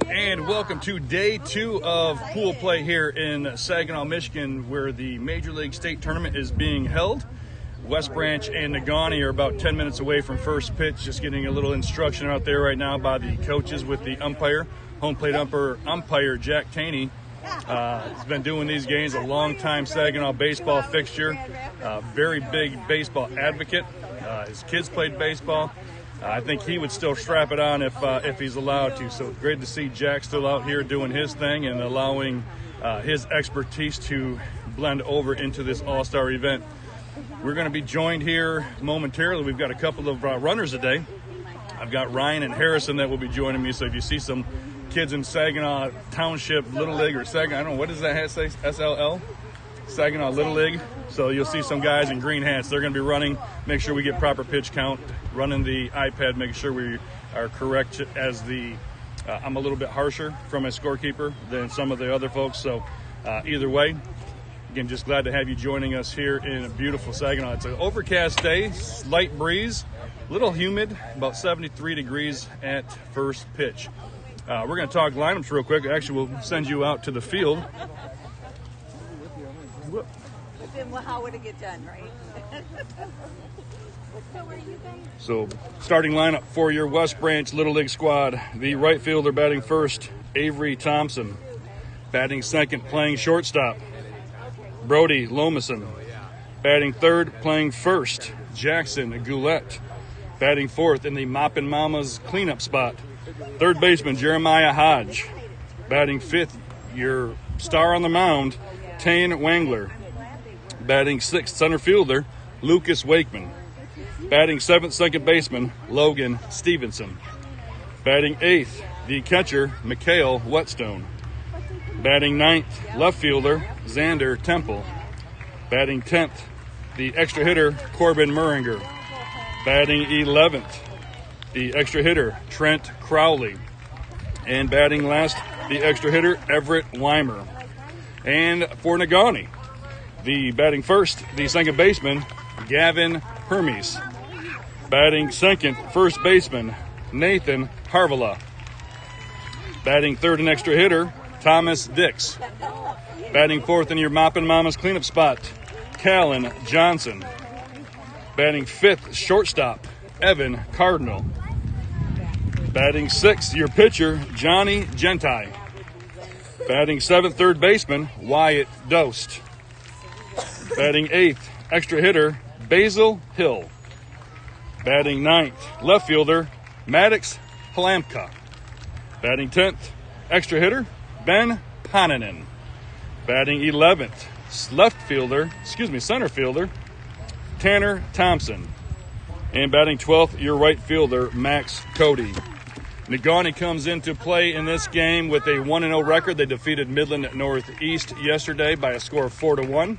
And welcome to day 2 of pool play here in Saginaw, Michigan, where the Major League State Tournament is being held. West Branch and Negaunee are about 10 minutes away from first pitch, just getting a little instruction out there right now by the coaches with the umpire. Home plate umpire Jack Taney has been doing these games, a long-time Saginaw baseball fixture, very big baseball advocate. His kids played baseball. I think he would still strap it on if he's allowed to. So great to see Jack still out here doing his thing and allowing his expertise to blend over into this all-star event. We're going to be joined here momentarily. We've got a couple of runners today. I've got Ryan and Harrison that will be joining me. So if you see some kids in Saginaw Township Little League or Saginaw, I don't know, what does that hat say? SLL? Saginaw Little League. So you'll see some guys in green hats. They're going to be running, make sure we get proper pitch count, running the iPad, making sure we are correct as I'm a little bit harsher from a scorekeeper than some of the other folks. So either way, again, just glad to have you joining us here in a beautiful Saginaw. It's an overcast day, slight breeze, a little humid, about 73 degrees at first pitch. We're going to talk lineups real quick. Actually, we'll send you out to the field. Then how would it get done, right? So, starting lineup for your West Branch Little League squad. The right fielder batting first, Avery Thompson. Batting second, playing shortstop, Brody Lomason. Batting third, playing first, Jackson Goulet. Batting fourth in the Moppin' Mamas cleanup spot, third baseman Jeremiah Hodge. Batting fifth, your star on the mound, Tane Wangler. Batting sixth, center fielder Lucas Wakeman. Batting seventh, second baseman Logan Stevenson. Batting eighth, the catcher Mikhail Whetstone. Batting ninth, left fielder Xander Temple. Batting 10th, the extra hitter Corbin Muringer. Batting 11th, the extra hitter Trent Crowley. And batting last, the extra hitter Everett Weimer. And for Negaunee, the batting first, the second baseman Gavin Hermes. Batting second, first baseman Nathan Harvala. Batting third, an extra hitter Thomas Dix. Batting fourth in your Moppin' Mamas cleanup spot, Callan Johnson. Batting fifth, shortstop, Evan Cardinal. Batting sixth, your pitcher, Johnny Gentai. Batting seventh, third baseman, Wyatt Dost. Batting eighth, extra hitter, Basil Hill. Batting ninth, left fielder, Maddox Halamka. Batting 10th, extra hitter, Ben Ponanen. Batting 11th, center fielder, Tanner Thompson. And batting 12th, your right fielder, Max Cody. Negaunee comes into play in this game with a 1-0 record. They defeated Midland Northeast yesterday by a score of 4-1.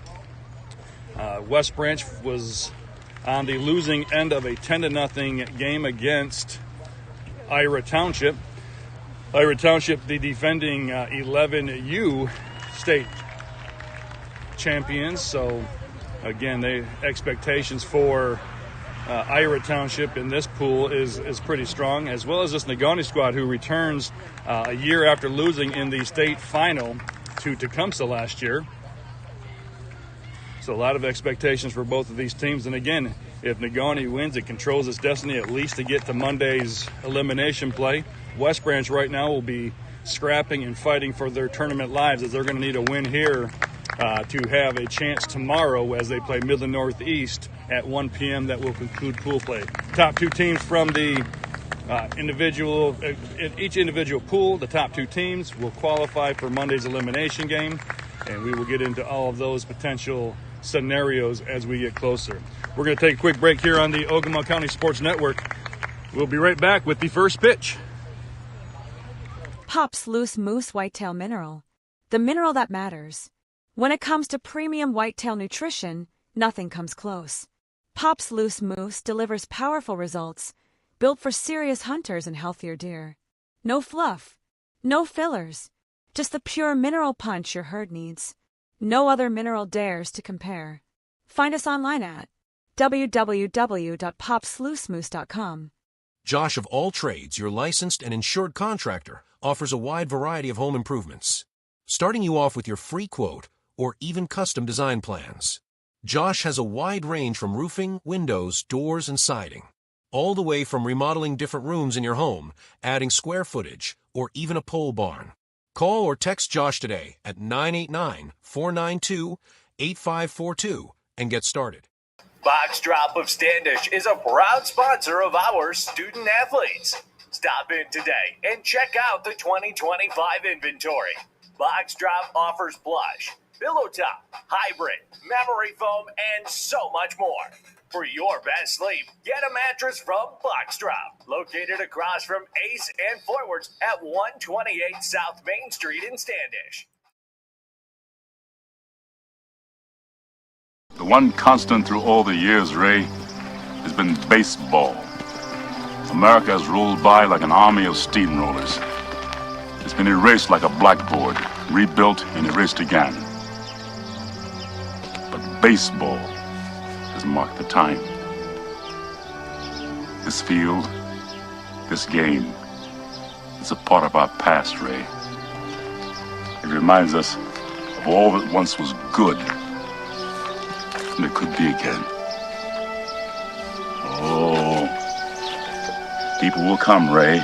West Branch was on the losing end of a 10-0 game against Ira Township. Ira Township, the defending 11U state champions. So, again, expectations for Ira Township in this pool is pretty strong, as well as this Negaunee squad who returns a year after losing in the state final to Tecumseh last year. So a lot of expectations for both of these teams. And again, if Negaunee wins, it controls its destiny at least to get to Monday's elimination play. West Branch right now will be scrapping and fighting for their tournament lives, as they're going to need a win here to have a chance tomorrow as they play Midland Northeast at 1 p.m. That will conclude pool play. Top two teams from the each individual pool, the top two teams will qualify for Monday's elimination game, and we will get into all of those potential scenarios as we get closer. We're going to take a quick break here on the Ogama County Sports Network. We'll be right back with the first pitch. Pop's Loose Moose Whitetail Mineral, the mineral that matters. When it comes to premium whitetail nutrition, nothing comes close. Pop's Loose Moose delivers powerful results, built for serious hunters and healthier deer. No fluff, no fillers, just the pure mineral punch your herd needs. No other mineral dares to compare. Find us online at www.popsloosemoose.com. Josh of All Trades, your licensed and insured contractor, offers a wide variety of home improvements, starting you off with your free quote or even custom design plans. Josh has a wide range from roofing, windows, doors, and siding, all the way from remodeling different rooms in your home, adding square footage, or even a pole barn. Call or text Josh today at 989-492-8542 and get started. Box Drop of Standish is a proud sponsor of our student athletes. Stop in today and check out the 2025 inventory. Box Drop offers plush, pillow top, hybrid, memory foam, and so much more. For your best sleep, get a mattress from Box Drop, located across from Ace and Forwards at 128 South Main Street in Standish. The one constant through all the years, Ray, has been baseball. America has rolled by like an army of steamrollers. It's been erased like a blackboard, rebuilt and erased again. But baseball has marked the time. This field, this game, is a part of our past, Ray. It reminds us of all that once was good, and it could be again. Oh, people will come, Ray.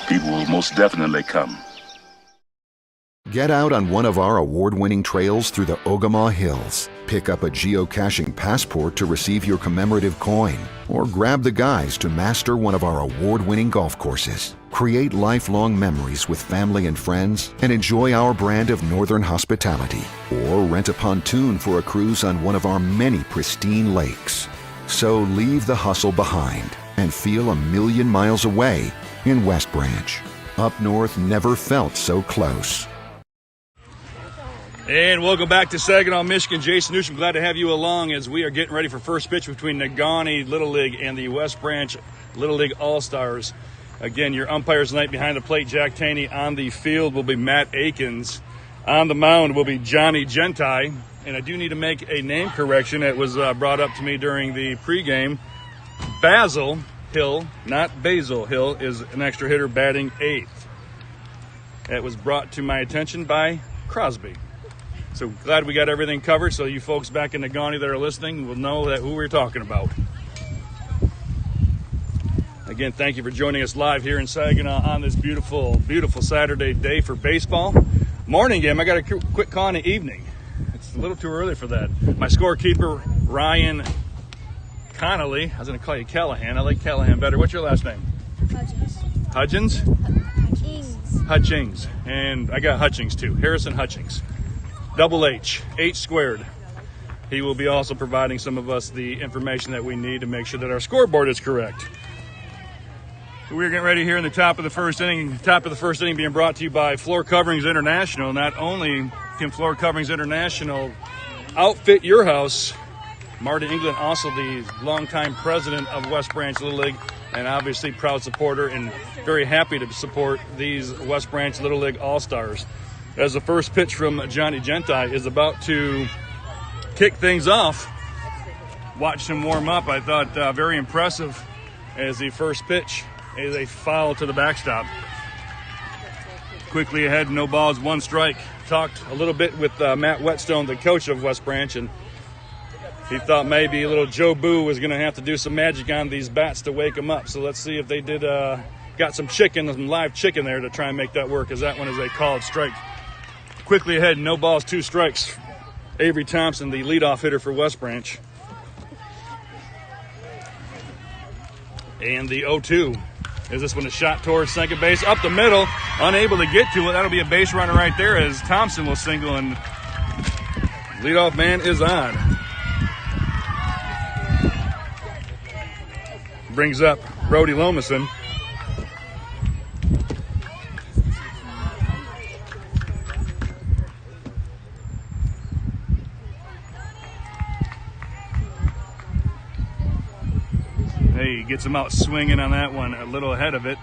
People will most definitely come. Get out on one of our award-winning trails through the Ogama Hills. Pick up a geocaching passport to receive your commemorative coin, or grab the guides to master one of our award-winning golf courses. Create lifelong memories with family and friends and enjoy our brand of northern hospitality, or rent a pontoon for a cruise on one of our many pristine lakes. So leave the hustle behind and feel a million miles away in West Branch. Up north never felt so close. And welcome back to Saginaw, Michigan. Jason Newsham, glad to have you along as we are getting ready for first pitch between Negaunee Little League and the West Branch Little League All-Stars. Again, your umpires tonight behind the plate, Jack Taney. On the field will be Matt Akins. On the mound will be Johnny Gentai. And I do need to make a name correction. It was brought up to me during the pregame. Basil Hill, not Basil Hill, is an extra hitter batting eighth. That was brought to my attention by Crosby. So glad we got everything covered, so you folks back in Negaunee that are listening will know that who we're talking about. Again, thank you for joining us live here in Saginaw on this beautiful, beautiful Saturday day for baseball. Morning game, I got a quick call in the evening. It's a little too early for that. My scorekeeper, Ryan Connolly. I was going to call you Callahan. I like Callahan better. What's your last name? Hutchings. Hutchings. And I got Hutchings too. Harrison Hutchings. Double H, H squared. He will be also providing some of us the information that we need to make sure that our scoreboard is correct. We're getting ready here in the top of the first inning. Top of the first inning being brought to you by Floor Coverings International. Not only can Floor Coverings International outfit your house, Marty England, also the longtime president of West Branch Little League, and obviously proud supporter and very happy to support these West Branch Little League All-Stars. As the first pitch from Johnny Gentai is about to kick things off. Watched him warm up. I thought very impressive as the first pitch is a foul to the backstop. Quickly ahead, no balls, one strike. Talked a little bit with Matt Whetstone, the coach of West Branch, and he thought maybe a little Joe Boo was going to have to do some magic on these bats to wake him up. So let's see if they did got some live chicken there to try and make that work, as that one is a called strike. Quickly ahead, no balls, two strikes. Avery Thompson, the leadoff hitter for West Branch. And the 0-2. Is this one a shot towards second base? Up the middle, unable to get to it. That'll be a base runner right there as Thompson will single, and leadoff man is on. Brings up Brody Lomason. He gets him out swinging on that one, a little ahead of it.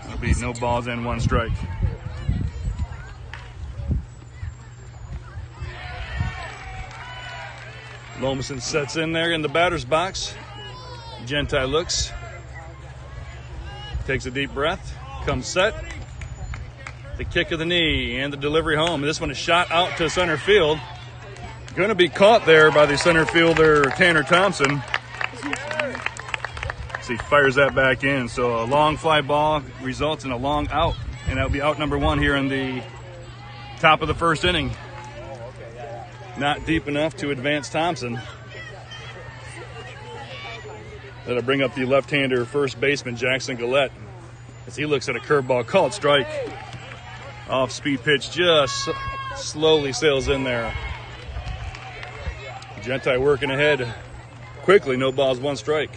It'll be no balls and one strike. Lomason sets in there in the batter's box. Gentile looks, takes a deep breath, comes set. The kick of the knee and the delivery home. This one is shot out to center field. Going to be caught there by the center fielder, Tanner Thompson. So he fires that back in. So a long fly ball results in a long out. And that'll be out number 1 here in the top of the first inning. Not deep enough to advance Thompson. That'll bring up the left-hander first baseman, Jackson Gillette, as he looks at a curveball called strike. Off-speed pitch just slowly sails in there. Gentile working ahead quickly, no balls, 1 strike.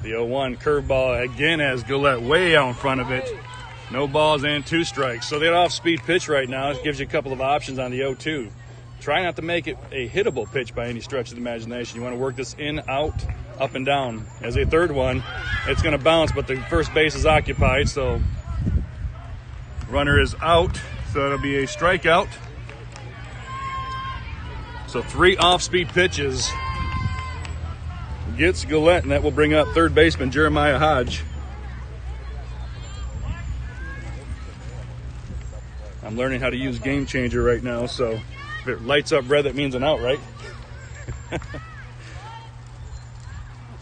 The 0-1 curveball again has Gillette way out in front of it. No balls and 2 strikes. So that off-speed pitch right now gives you a couple of options on the 0-2. Try not to make it a hittable pitch by any stretch of the imagination. You want to work this in, out, up, and down. As a third one, it's going to bounce, but the first base is occupied, so runner is out, so it'll be a strikeout. So 3 off-speed pitches gets Gillette, and that will bring up third baseman Jeremiah Hodge. I'm learning how to use Game Changer right now, so if it lights up red, that means an out, right?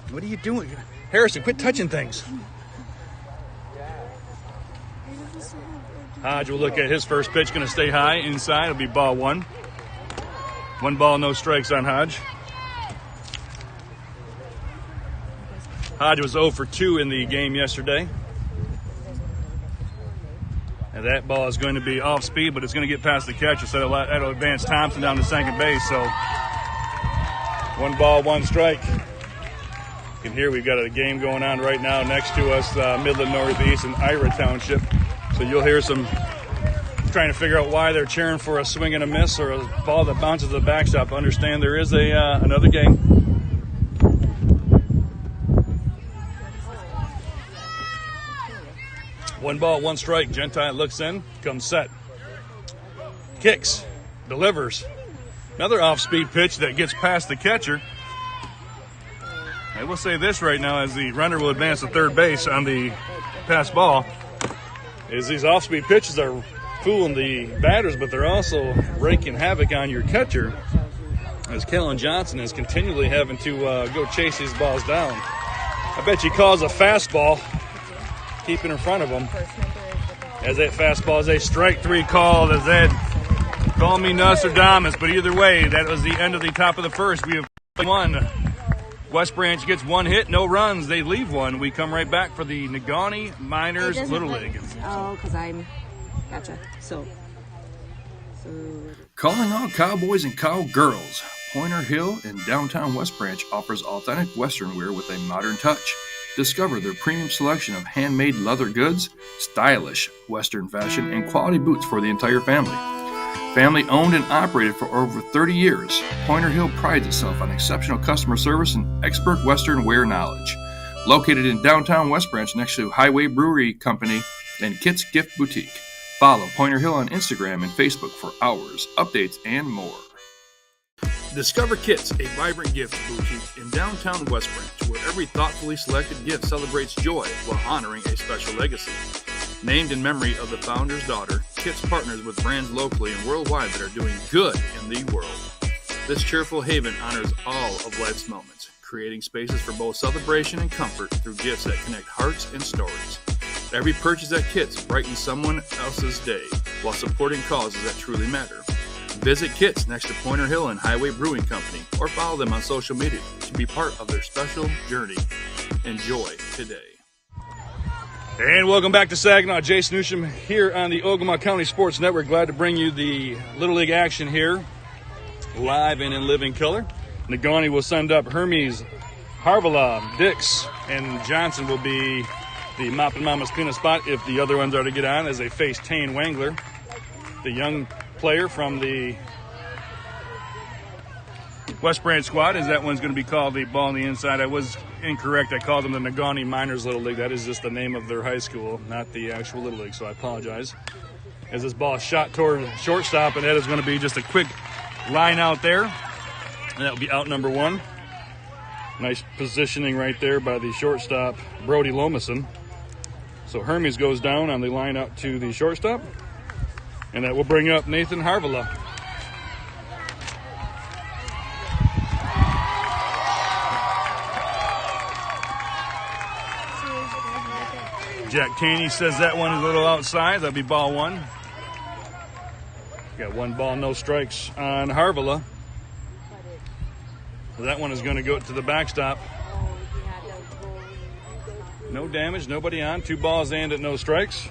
What are you doing? Harrison, quit touching things. Hodge will look at his first pitch, going to stay high inside. It'll be ball 1. 1 ball, no strikes on Hodge. Hodge was 0 for 2 in the game yesterday. And that ball is going to be off speed, but it's going to get past the catcher, so that'll advance Thompson down to second base. So 1 ball, 1 strike. You can hear we've got a game going on right now next to us, Midland Northeast in Ira Township. So you'll hear some trying to figure out why they're cheering for a swing and a miss or a ball that bounces to the backstop. Understand there is another game. One ball, 1 strike. Gentile looks in, comes set. Kicks, delivers. Another off-speed pitch that gets past the catcher. I will say this right now as the runner will advance to third base on the pass ball, is these off-speed pitches are fooling the batters, but they're also wreaking havoc on your catcher, as Kellen Johnson is continually having to go chase these balls down. I bet you calls a fastball, keeping in front of him, as that fastball is a strike 3 call. As that, call me Nostradamus, but either way, that was the end of the top of the first. We have 1. West Branch gets 1 hit, no runs. They leave 1. We come right back for the Negaunee Miners Little League. Oh, because I'm... Gotcha. So... Calling all cowboys and cowgirls. Pointer Hill in downtown West Branch offers authentic Western wear with a modern touch. Discover their premium selection of handmade leather goods, stylish Western fashion, and quality boots for the entire family. Family owned and operated for over 30 years, Pointer Hill prides itself on exceptional customer service and expert Western wear knowledge. Located in downtown West Branch next to Highway Brewery Company and Kit's Gift Boutique. Follow Pointer Hill on Instagram and Facebook for hours, updates, and more. Discover Kit's, a vibrant gift boutique in downtown West Branch, where every thoughtfully selected gift celebrates joy while honoring a special legacy. Named in memory of the founder's daughter, Kit's partners with brands locally and worldwide that are doing good in the world. This cheerful haven honors all of life's moments, creating spaces for both celebration and comfort through gifts that connect hearts and stories. Every purchase at Kit's brightens someone else's day while supporting causes that truly matter. Visit Kit's next to Pointer Hill and Highway Brewing Company, or follow them on social media to be part of their special journey. Enjoy today. And welcome back to Saginaw. Jason Newsham here on the Ogama County Sports Network. Glad to bring you the Little League action here, live and in living color. Negaunee will send up Hermes, Harvala, Dix, and Johnson will be the Mop and Mama's cleanup spot if the other ones are to get on, as they face Tane Wangler, the young player from the West Branch squad, as that one's going to be called the ball on the inside. I was incorrect. I called them the Negaunee Miners Little League. That is just the name of their high school, not the actual Little League, so I apologize. As this ball is shot toward shortstop, and that is going to be just a quick line out there. And that will be out number 1. Nice positioning right there by the shortstop, Brody Lomason. So Hermes goes down on the line out to the shortstop, and that will bring up Nathan Harvilla. Jack Taney says that one is a little outside. That'll be ball one. Got 1 ball, no strikes on Harvilla. That one is going to go to the backstop. No damage, nobody on. 2 balls and at no strikes.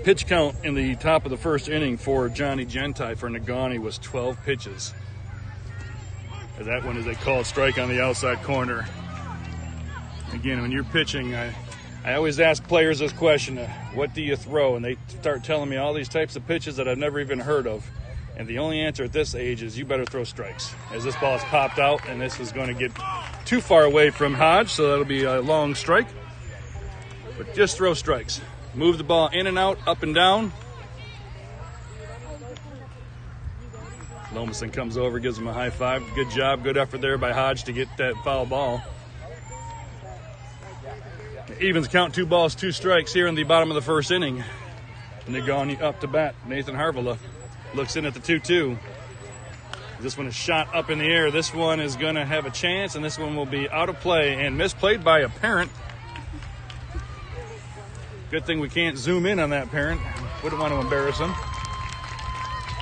Pitch count in the top of the first inning for Johnny Genti for Negaunee was 12 pitches. That one is a called strike on the outside corner. Again, when you're pitching, I always ask players this question, what do you throw? And they start telling me all these types of pitches that I've never even heard of. And the only answer at this age is you better throw strikes. As this ball is popped out, and this is going to get too far away from Hodge, so that'll be a long strike. But just throw strikes. Move the ball in and out, up and down. Lomason comes over, gives him a high five. Good job, good effort there by Hodge to get that foul ball. Evens count, 2 balls, 2 strikes here in the bottom of the first inning. Negaunee up to bat. Nathan Harvilla looks in at the 2-2. This one is shot up in the air. This one is going to have a chance, and this one will be out of play and misplayed by a parent. Good thing we can't zoom in on that parent. Wouldn't want to embarrass him.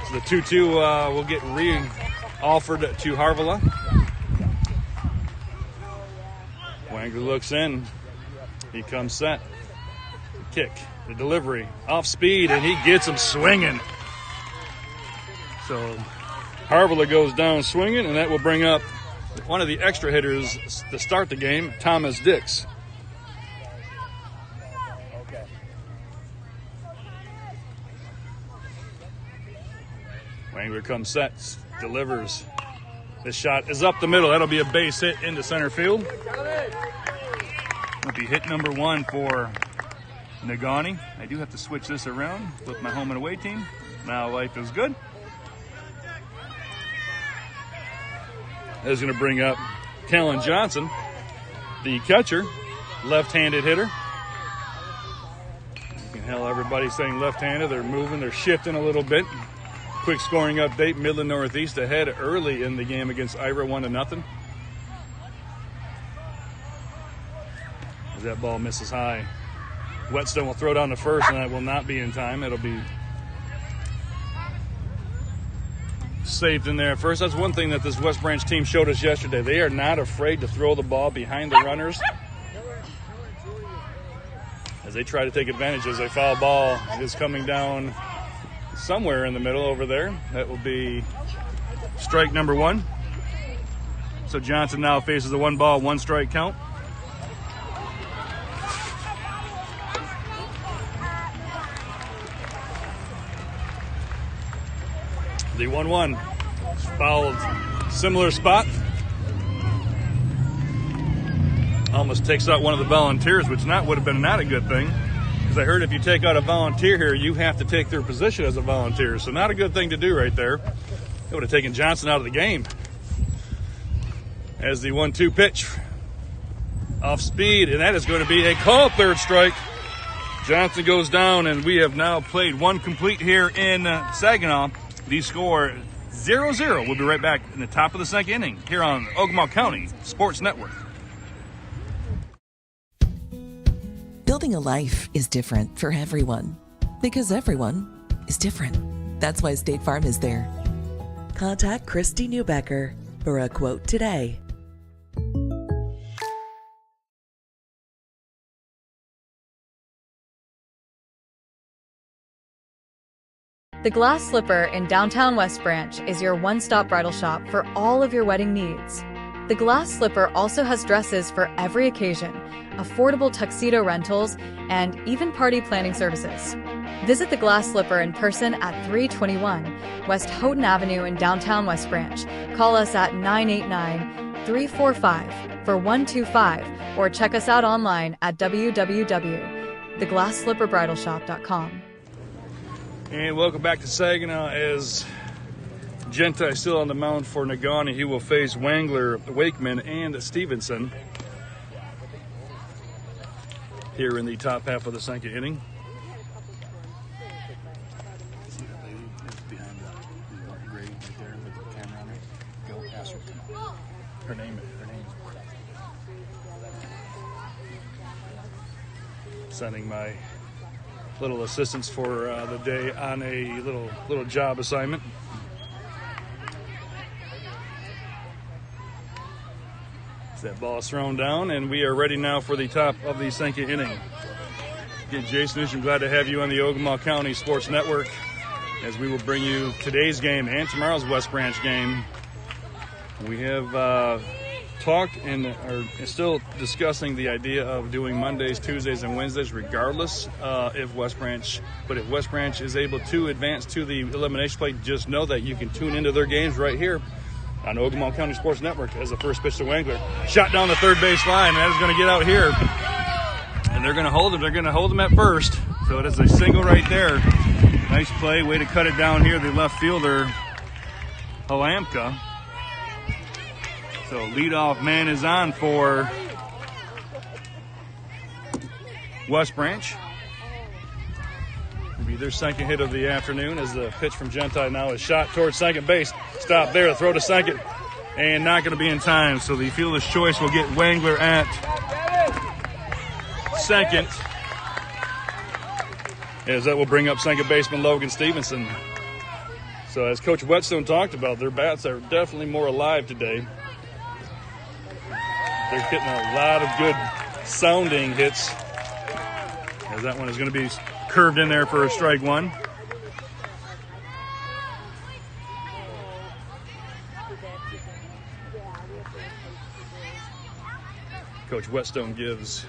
So the 2-2 will get re-offered to Harvilla. Wangler looks in. He comes set. Kick. The delivery. Off speed, and he gets him swinging. So Harvilla goes down swinging, and that will bring up one of the extra hitters to start the game, Thomas Dix. Wangler comes set, delivers. This shot is up the middle. That'll be a base hit into center field. Will be hit number 1 for Negaunee. I do have to switch this around with my home and away team. Now life is good. That is going to bring up Kellen Johnson, the catcher, left-handed hitter. You can tell everybody saying left-handed. They're moving, they're shifting a little bit. Quick scoring update, Midland Northeast ahead early in the game against Ira, 1-0. As that ball misses high. Whetstone will throw down to first, and that will not be in time. It'll be saved in there at first. That's one thing that this West Branch team showed us yesterday. They are not afraid to throw the ball behind the runners as they try to take advantage as a foul ball is coming down somewhere in the middle over there. That will be strike number 1. So Johnson now faces a 1 ball, 1 strike count. The 1-1 fouled similar spot. Almost takes out one of the volunteers, which would have been not a good thing. Because I heard if you take out a volunteer here, you have to take their position as a volunteer. So not a good thing to do right there. It would have taken Johnson out of the game. As the 1-2 pitch. Off speed, and that is going to be a called third strike. Johnson goes down, and we have now played 1 complete here in Saginaw. The score 0-0. We'll be right back in the top of the second inning here on Ogama County Sports Network. Building a life is different for everyone because everyone is different. That's why State Farm is there. Contact Christy Newbecker for a quote today. The Glass Slipper in downtown West Branch is your one-stop bridal shop for all of your wedding needs. The Glass Slipper also has dresses for every occasion, affordable tuxedo rentals, and even party planning services. Visit the Glass Slipper in person at 321 West Houghton Avenue in downtown West Branch. Call us at 989-345-4125 or check us out online at www.theglassslipperbridalshop.com. And welcome back to Saginaw as Genti still on the mound for Negaunee. He will face Wangler, Wakeman, and Stevenson here in the top half of the second inning. See that lady is behind the grade right there with the camera on her. Go ask her. Her name. Sending my little assistants for the day on a little job assignment. That ball is thrown down, and we are ready now for the top of the second inning. Again, Jason Newsom, glad to have you on the Ogama County Sports Network as we will bring you today's game and tomorrow's West Branch game. We have talked and are still discussing the idea of doing Mondays, Tuesdays, and Wednesdays regardless if West Branch is able to advance to the elimination play. Just know that you can tune into their games right here on Ogama County Sports Network as the first pitch to Wangler. Shot down the third base line. That is going to get out here. And they're going to hold him. They're going to hold him at first. So it is a single right there. Nice play. Way to cut it down here. The left fielder, Halamka. So leadoff man is on for West Branch. Will be their second hit of the afternoon as the pitch from Genti now is shot towards second base. Stop there, throw to second, and not going to be in time. So the fielder's choice will get Wangler at second, as that will bring up second baseman Logan Stevenson. So as Coach Whetstone talked about, their bats are definitely more alive today. They're getting a lot of good sounding hits, as that one is going to be curved in there for a strike one. Coach Whetstone gives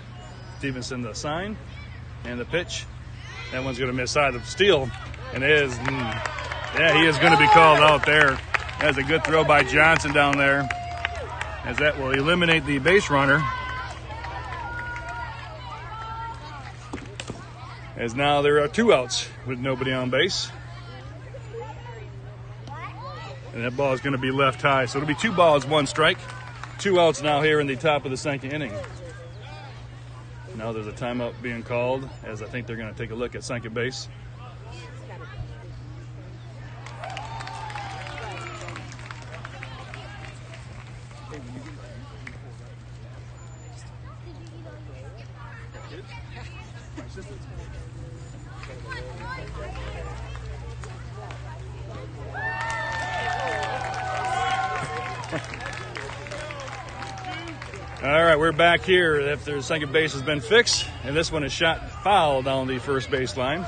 Stevenson the sign and the pitch. That one's going to miss side of steal, and he is going to be called out there. That's a good throw by Johnson down there, as that will eliminate the base runner. As now there are two outs with nobody on base. And that ball is going to be left high. So it'll be 2 balls, 1 strike. 2 outs now here in the top of the second inning. Now there's a timeout being called, as I think they're going to take a look at second base. All right, we're back here after the second base has been fixed, and this one is shot foul down the first base line.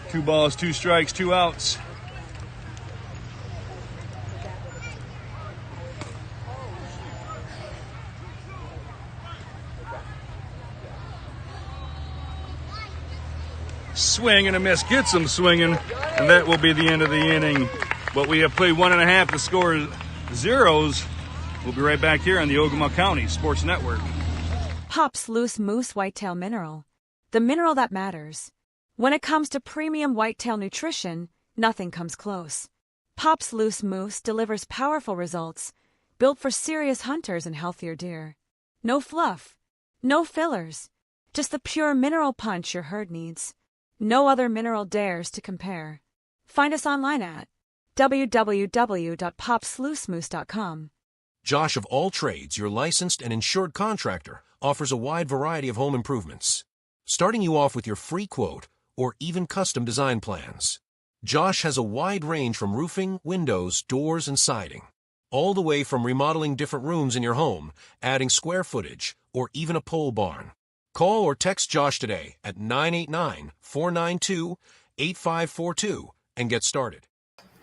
2 balls, 2 strikes, 2 outs. Swing and a miss, gets him swinging, and that will be the end of the inning. But we have played 1.5. The score is 0s. We'll be right back here on the Ogama County Sports Network. Pops Loose Moose Whitetail Mineral. The mineral that matters. When it comes to premium whitetail nutrition, nothing comes close. Pops Loose Moose delivers powerful results, built for serious hunters and healthier deer. No fluff, no fillers, just the pure mineral punch your herd needs. No other mineral dares to compare. Find us online at www.popsloosemoose.com. Josh of All Trades, your licensed and insured contractor, offers a wide variety of home improvements, starting you off with your free quote or even custom design plans. Josh has a wide range from roofing, windows, doors, and siding, all the way from remodeling different rooms in your home, adding square footage, or even a pole barn. Call or text Josh today at 989-492-8542 and get started.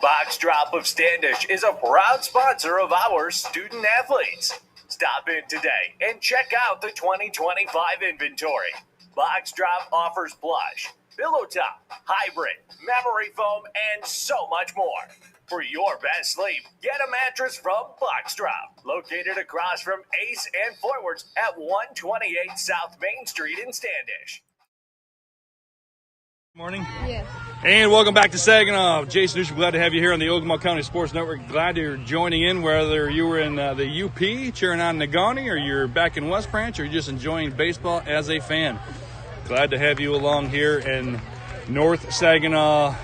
Box Drop of Standish is a proud sponsor of our student athletes. Stop in today and check out the 2025 inventory. Box Drop offers plush, pillow top, hybrid, memory foam, and so much more. For your best sleep, get a mattress from Box Drop, located across from Ace and Forwards at 128 South Main Street in Standish. Morning. Yes. And welcome back to Saginaw. Jason Newsham, glad to have you here on the Ogama County Sports Network. Glad you're joining in, whether you were in the UP cheering on Negaunee, or you're back in West Branch, or you're just enjoying baseball as a fan. Glad to have you along here in North Saginaw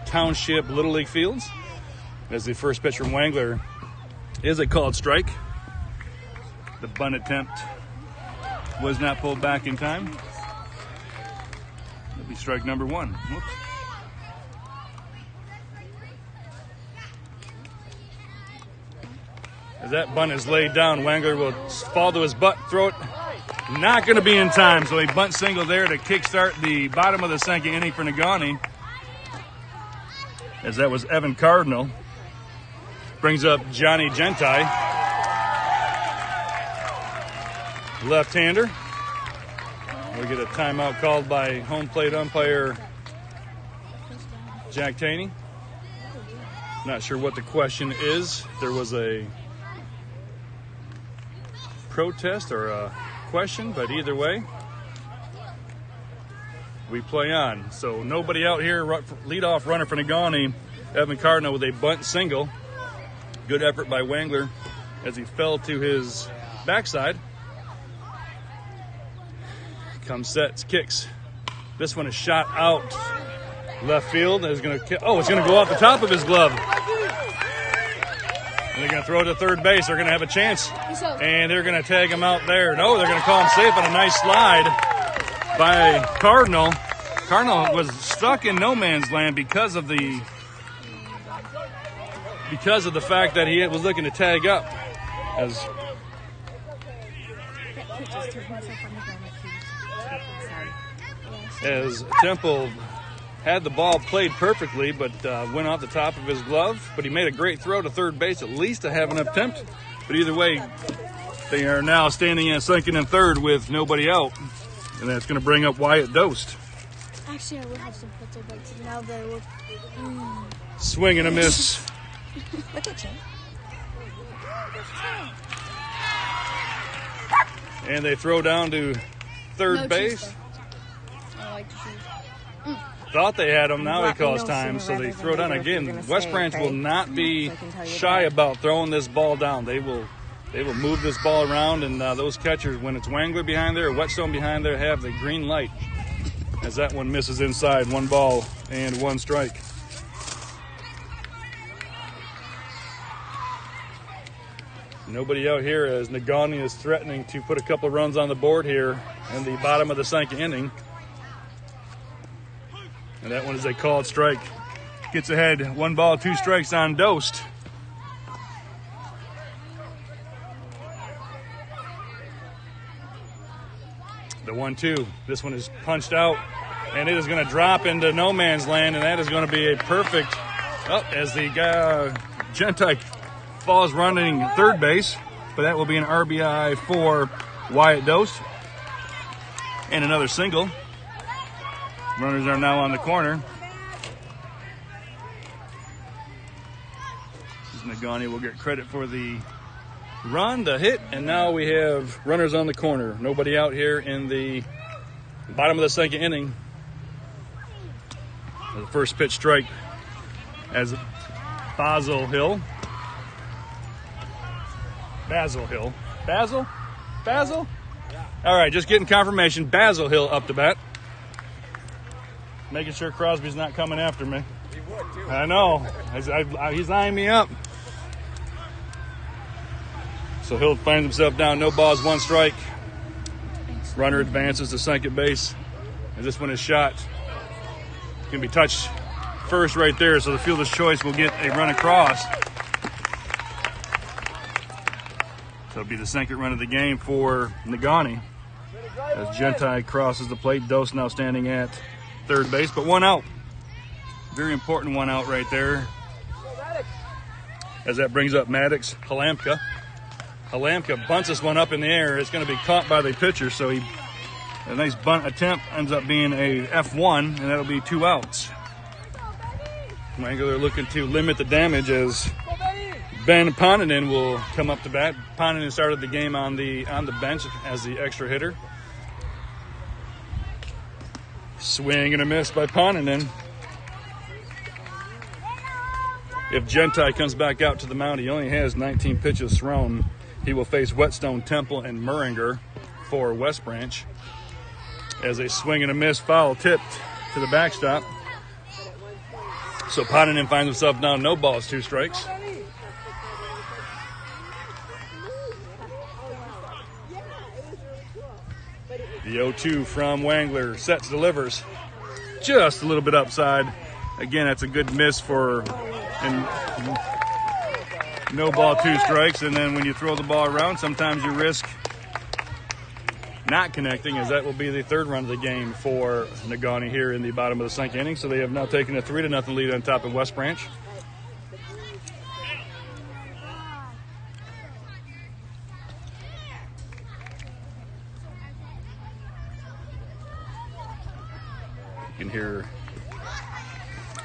Township Little League Fields. As the first pitch from Wangler is a called strike. The bunt attempt was not pulled back in time. That'll be strike number one. Whoops. As that bunt is laid down, Wangler will fall to his butt, throw it. Not going to be in time, so a bunt single there to kickstart the bottom of the second inning for Negaunee. As that was Evan Cardinal. Brings up Johnny Gentai. Left-hander. We get a timeout called by home plate umpire Jack Taney. Not sure what the question is. There was a protest or a question, but either way, we play on. So nobody out here. Leadoff runner for Negaunee, Evan Cardinal, with a bunt single. Good effort by Wangler as he fell to his backside. Comes, sets, kicks. This one is shot out left field. It's going to go off the top of his glove. And they're going to throw it to third base. They're going to have a chance. And they're going to tag him out there. No, they're going to call him safe on a nice slide by Cardinal. Cardinal was stuck in no man's land because of the fact that he was looking to tag up. As Temple had the ball played perfectly, but went off the top of his glove. But he made a great throw to third base, at least to have an attempt. But either way, they are now standing in second and third with nobody out. And that's going to bring up Wyatt Dost. Actually, I would have some filter bites now that I look. Swing and a miss. Look at you. And they throw down to third base. I like to shoot. Thought they had him. Now he calls time, so they throw down again. West Branch will not be shy about throwing this ball down. They will move this ball around, and those catchers, when it's Wangler behind there or Whetstone behind there, have the green light. As that one misses inside, 1 ball and 1 strike. Nobody out here as Negaunee is threatening to put a couple of runs on the board here in the bottom of the second inning. And that one is a called strike. Gets ahead, 1 ball, 2 strikes on Dost. The 1-2. This one is punched out, and it is going to drop into no man's land, and that is going to be a perfect, as the guy, Gentai, falls running third base, but that will be an RBI for Wyatt Dost. And another single. Runners are now on the corner. Negaunee will get credit for the run, the hit, and now we have runners on the corner. Nobody out here in the bottom of the second inning. The first pitch strike as Basil Hill. All right, just getting confirmation. Basil Hill up to bat. Making sure Crosby's not coming after me. He would, too. I know. He's eyeing me up. So Hill finds himself down. No balls, 1 strike. Runner advances to second base. As this one is shot. It's going to be touched first right there, so the fielder's choice will get a run across. So it'll be the second run of the game for Negaunee. As Gentai crosses the plate, Dost now standing at third base, but 1 out. Very important 1 out right there. As that brings up Maddox Halamka. Halamka bunts this one up in the air. It's going to be caught by the pitcher, so a nice bunt attempt ends up being a F1, and that'll be 2 outs. Wangler looking to limit the damage as Ben Ponanen will come up to bat. Ponanen started the game on the bench as the extra hitter. Swing and a miss by Ponanen. If Gentai comes back out to the mound, he only has 19 pitches thrown. He will face Whetstone, Temple, and Muringer for West Branch. As a swing and a miss, foul tipped to the backstop. So Ponanen finds himself down, no balls, 2 strikes. The 0-2 from Wangler, sets, delivers. Just a little bit upside. Again, that's a good miss for no ball, 2 strikes. And then when you throw the ball around, sometimes you risk not connecting, as that will be the 3rd run of the game for Negaunee here in the bottom of the 2nd inning. So they have now taken a 3-0 lead on top of West Branch. You can hear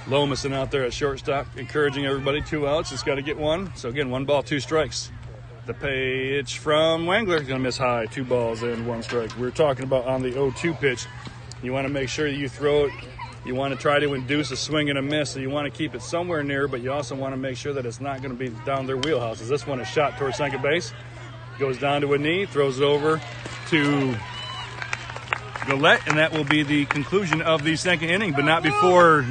Lomason out there at shortstop encouraging everybody. 2 outs, just got to get 1. So again, 1 ball, 2 strikes. The pitch from Wangler is going to miss high. 2 balls and 1 strike. We were talking about on the 0-2 pitch. You want to make sure that you throw it. You want to try to induce a swing and a miss. So you want to keep it somewhere near, but you also want to make sure that it's not going to be down their wheelhouse. As this one is shot towards second base. Goes down to a knee, throws it over to Gillette, and that will be the conclusion of the 2nd inning, but not before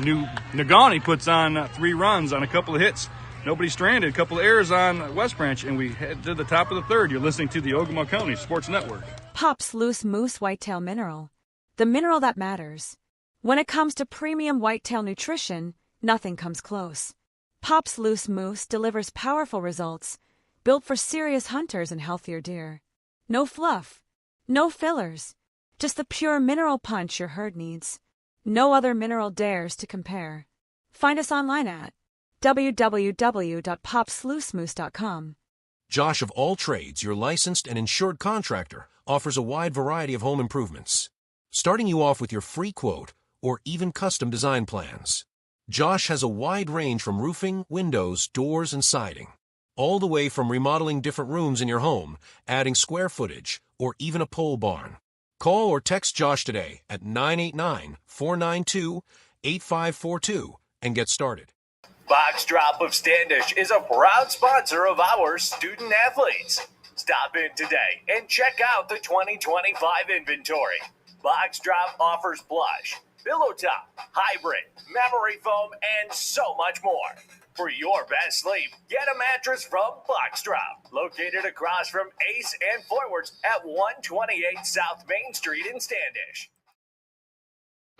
Negaunee puts on 3 runs on a couple of hits. Nobody stranded, a couple of errors on West Branch, and we head to the top of the 3rd. You're listening to the Ogama County Sports Network. Pops Loose Moose Whitetail Mineral. The mineral that matters. When it comes to premium whitetail nutrition, nothing comes close. Pops Loose Moose delivers powerful results, built for serious hunters and healthier deer. No fluff, no fillers, just the pure mineral punch your herd needs. No other mineral dares to compare. Find us online at www.popsloosemoose.com. Josh of All Trades, your licensed and insured contractor, offers a wide variety of home improvements, starting you off with your free quote or even custom design plans. Josh has a wide range from roofing, windows, doors, and siding, all the way from remodeling different rooms in your home, adding square footage, or even a pole barn. Call or text Josh today at 989-492-8542 and get started. Box Drop of Standish is a proud sponsor of our student athletes. Stop in today and check out the 2025 inventory. Box Drop offers plush, pillow top, hybrid, memory foam, and so much more. For your best sleep, get a mattress from Box Drop, located across from Ace and Forwards at 128 South Main Street in Standish.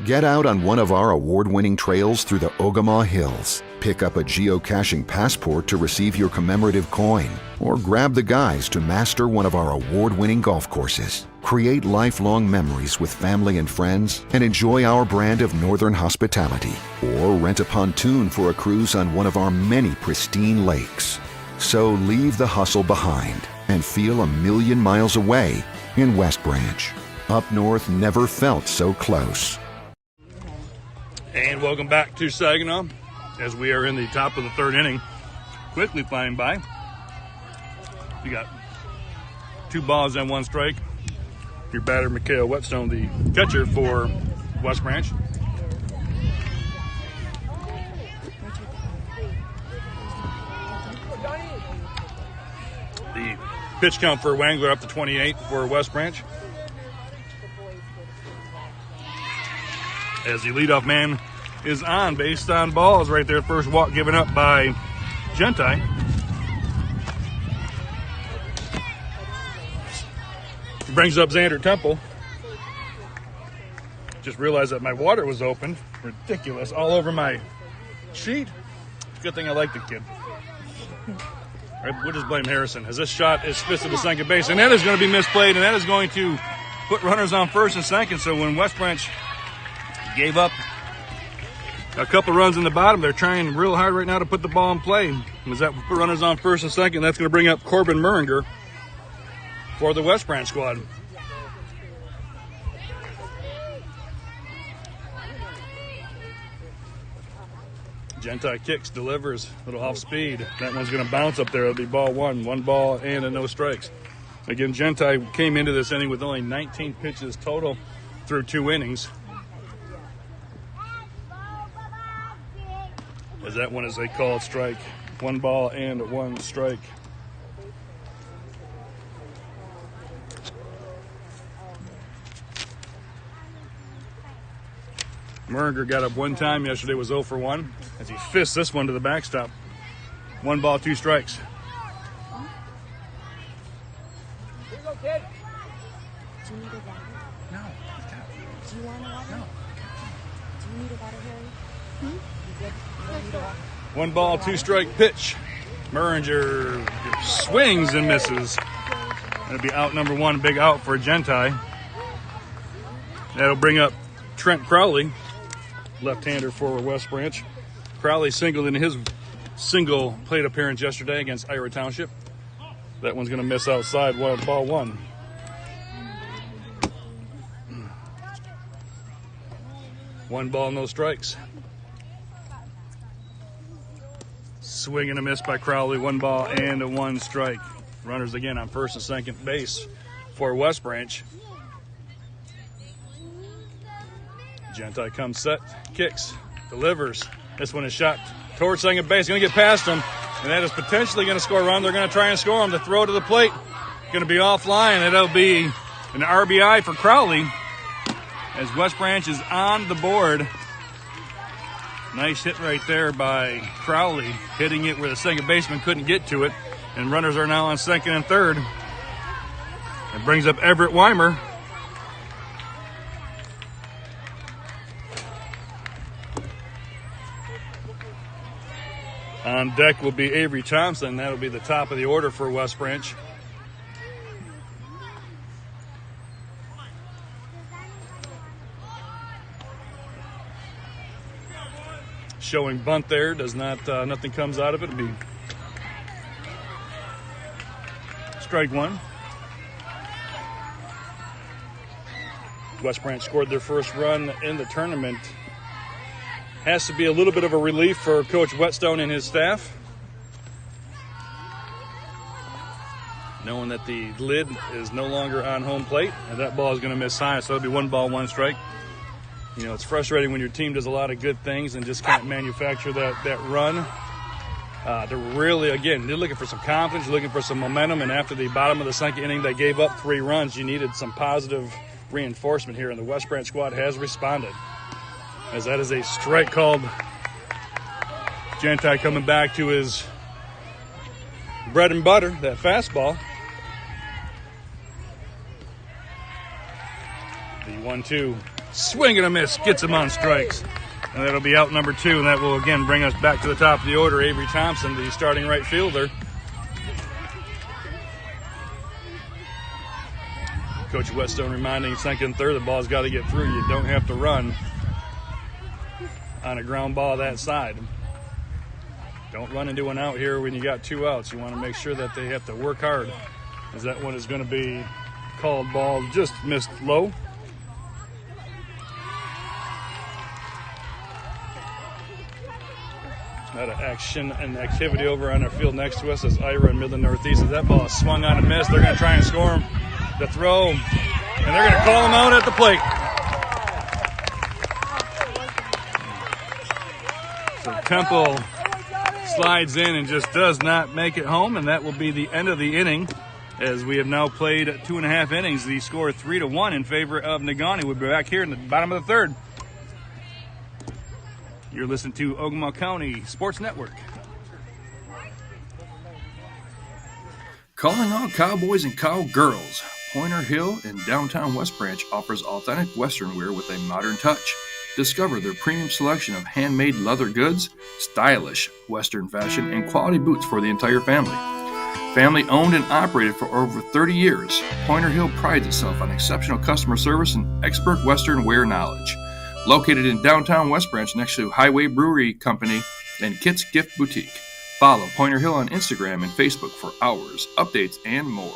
Get out on one of our award-winning trails through the Ogama Hills. Pick up a geocaching passport to receive your commemorative coin, or grab the guides to master one of our award-winning golf courses. Create lifelong memories with family and friends and enjoy our brand of northern hospitality. Or rent a pontoon for a cruise on one of our many pristine lakes. So leave the hustle behind and feel a million miles away in West Branch. Up north never felt so close. And welcome back to Saginaw as we are in the top of the 3rd inning. Quickly flying by. You got 2 balls and 1 strike. Your batter, Mikhail Whetstone, the catcher for West Branch. The pitch count for Wangler up to 28 for West Branch. As the leadoff man is on, based on balls right there. First walk given up by Gentai. He brings up Xander Temple. Just realized that my water was open. Ridiculous. All over my sheet. Good thing I like the kid. Right, we'll just blame Harrison, as this shot is fisted to second base. And that is going to be misplayed, and that is going to put runners on first and second. So when West Branch gave up a couple runs in the bottom, they're trying real hard right now to put the ball in play. As that put runners on first and second, that's going to bring up Corbin Muringer for the West Branch squad. Gentai kicks, delivers, a little off speed. That one's going to bounce up there. It'll be ball 1. 1 ball and a no strikes. Again, Gentai came into this inning with only 19 pitches total through 2 innings. as that one is a called strike. 1 ball and 1 strike. Merger got up 1 time yesterday, was 0 for 1 as he fists this one to the backstop. 1 ball, 2 strikes. Here you go, kid. Do you need a water? No. Do you want a water? No. Do you need a water, Harry? You good? You don't need a water? 1 ball, 2 strike pitch. Muringer swings and misses. That'll be out number 1, big out for Gentai. That'll bring up Trent Crowley, left-hander for West Branch. Crowley singled in his single plate appearance yesterday against Ira Township. That one's going to miss outside, 1 ball, 1. One ball, no strikes. Swing and a miss by Crowley. 1 ball and 1 strike. Runners again on first and second base for West Branch. Gentai comes set, kicks, delivers. This one is shot towards second base. Going to get past him, and that is potentially going to score a run. They're going to try and score him. The throw to the plate going to be offline. It'll be an RBI for Crowley as West Branch is on the board. Nice hit right there by Crowley, hitting it where the second baseman couldn't get to it. And runners are now on second and third. It brings up Everett Weimer. On deck will be Avery Thompson. That'll be the top of the order for West Branch. Showing bunt there. Does not, nothing comes out of it. It'll be strike 1. West Branch scored their first run in the tournament. Has to be a little bit of a relief for Coach Whetstone and his staff, knowing that the lid is no longer on home plate, and that ball is going to miss high, so it'll be 1 ball, 1 strike. You know, it's frustrating when your team does a lot of good things and just can't manufacture that run. They're really, again, they're looking for some confidence, looking for some momentum, and after the bottom of the second inning, they gave up 3 runs. You needed some positive reinforcement here, and the West Branch squad has responded, as that is a strike called. Gentai coming back to his bread and butter, that fastball. The 1-2 swing and a miss, gets him on strikes. And that'll be out number 2, and that will again bring us back to the top of the order. Avery Thompson, the starting right fielder. Coach Whetstone reminding second and third, the ball's got to get through. You don't have to run on a ground ball that side. Don't run into an out here when you got 2 outs. You want to make sure that they have to work hard, as that one is going to be called ball, just missed low. A lot of action and activity over on our field next to us as Ira and Midland Northeast. As that ball is swung on and missed, they're going to try and score him. The throw, and they're going to call him out at the plate. So Temple slides in and just does not make it home, and that will be the end of the inning, as we have now played 2.5 innings. The score 3-1 in favor of Negaunee. We'll be back here in the bottom of the third. You're listening to Ogama County Sports Network. Calling all cowboys and cowgirls, Pointer Hill in downtown West Branch offers authentic Western wear with a modern touch. Discover their premium selection of handmade leather goods, stylish Western fashion, and quality boots for the entire family. Family owned and operated for over 30 years, Pointer Hill prides itself on exceptional customer service and expert Western wear knowledge. Located in downtown West Branch next to Highway Brewery Company and Kit's Gift Boutique. Follow Pointer Hill on Instagram and Facebook for hours, updates, and more.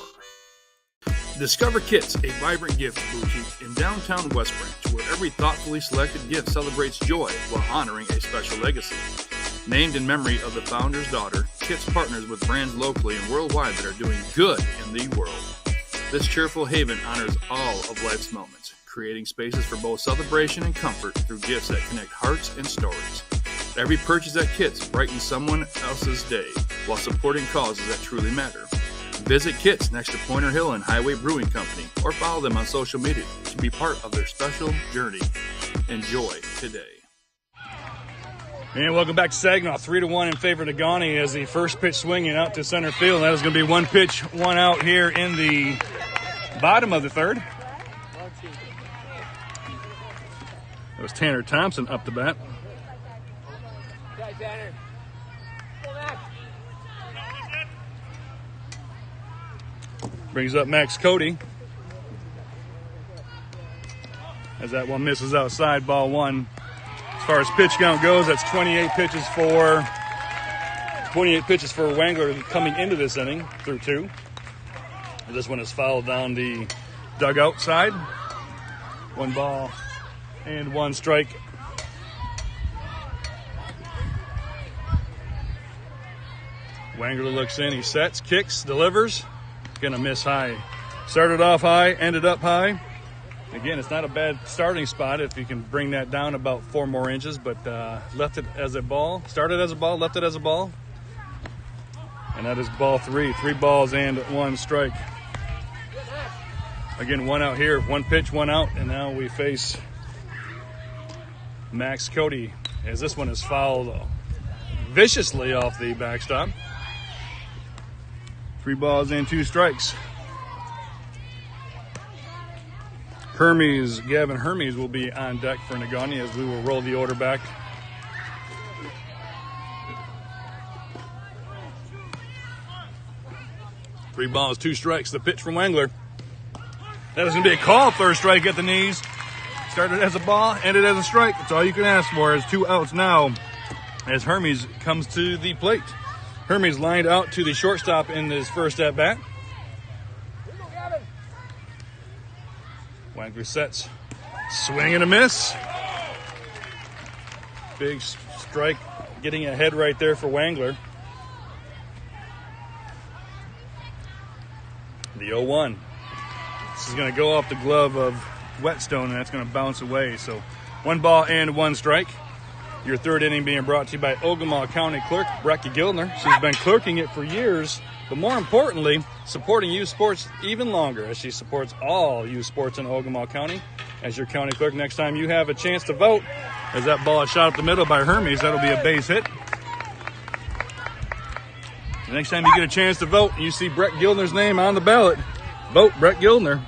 Discover Kit's, a vibrant gift boutique in downtown West Branch, where every thoughtfully selected gift celebrates joy while honoring a special legacy. Named in memory of the founder's daughter, Kit's partners with brands locally and worldwide that are doing good in the world. This cheerful haven honors all of life's moments, creating spaces for both celebration and comfort through gifts that connect hearts and stories. Every purchase at Kits brightens someone else's day while supporting causes that truly matter. Visit Kits next to Pointer Hill and Highway Brewing Company or follow them on social media to be part of their special journey. Enjoy today. And welcome back to Saginaw. 3-1 in favor of Negaunee as the first pitch swinging out to center field. That is going to be one pitch, one out here in the bottom of the third. That was Tanner Thompson up the bat. Brings up Max Cody. As that one misses outside, ball one. As far as pitch count goes, that's 28 pitches for Wangler coming into this inning through two. This one is fouled down the dugout side. 1 ball and 1 strike. Wangler looks in, he sets, kicks, delivers. Gonna miss high. Started off high, ended up high. Again, it's not a bad starting spot if you can bring that down about 4 more inches, but left it as a ball. Started as a ball, left it as a ball. And that is ball 3. 3 balls and 1 strike. Again, 1 out here, 1 pitch, 1 out, and now we face Max Cody as this one is fouled viciously off the backstop. 3 balls and 2 strikes. Gavin Hermes will be on deck for Negaunee as we will roll the order back. Three balls, 2 strikes. The pitch from Wangler. That is going to be a called first strike at the knees. Started as a ball, ended as a strike. That's all you can ask for. Is 2 outs now as Hermes comes to the plate. Hermes lined out to the shortstop in his first at bat. Wangler sets, swing and a miss. Big strike, getting ahead right there for Wangler. The 0-1. This is going to go off the glove of Whetstone, and that's going to bounce away. So 1 ball and 1 strike. Your third inning being brought to you by Ogemaw County Clerk Brecky Gildner. She's been clerking it for years, but more importantly, supporting youth sports even longer as she supports all youth sports in Ogemaw County. As your county clerk, next time you have a chance to vote, as that ball is shot up the middle by Hermes, that'll be a base hit. The next time you get a chance to vote and you see Brett Gildner's name on the ballot, vote Brett Gildner.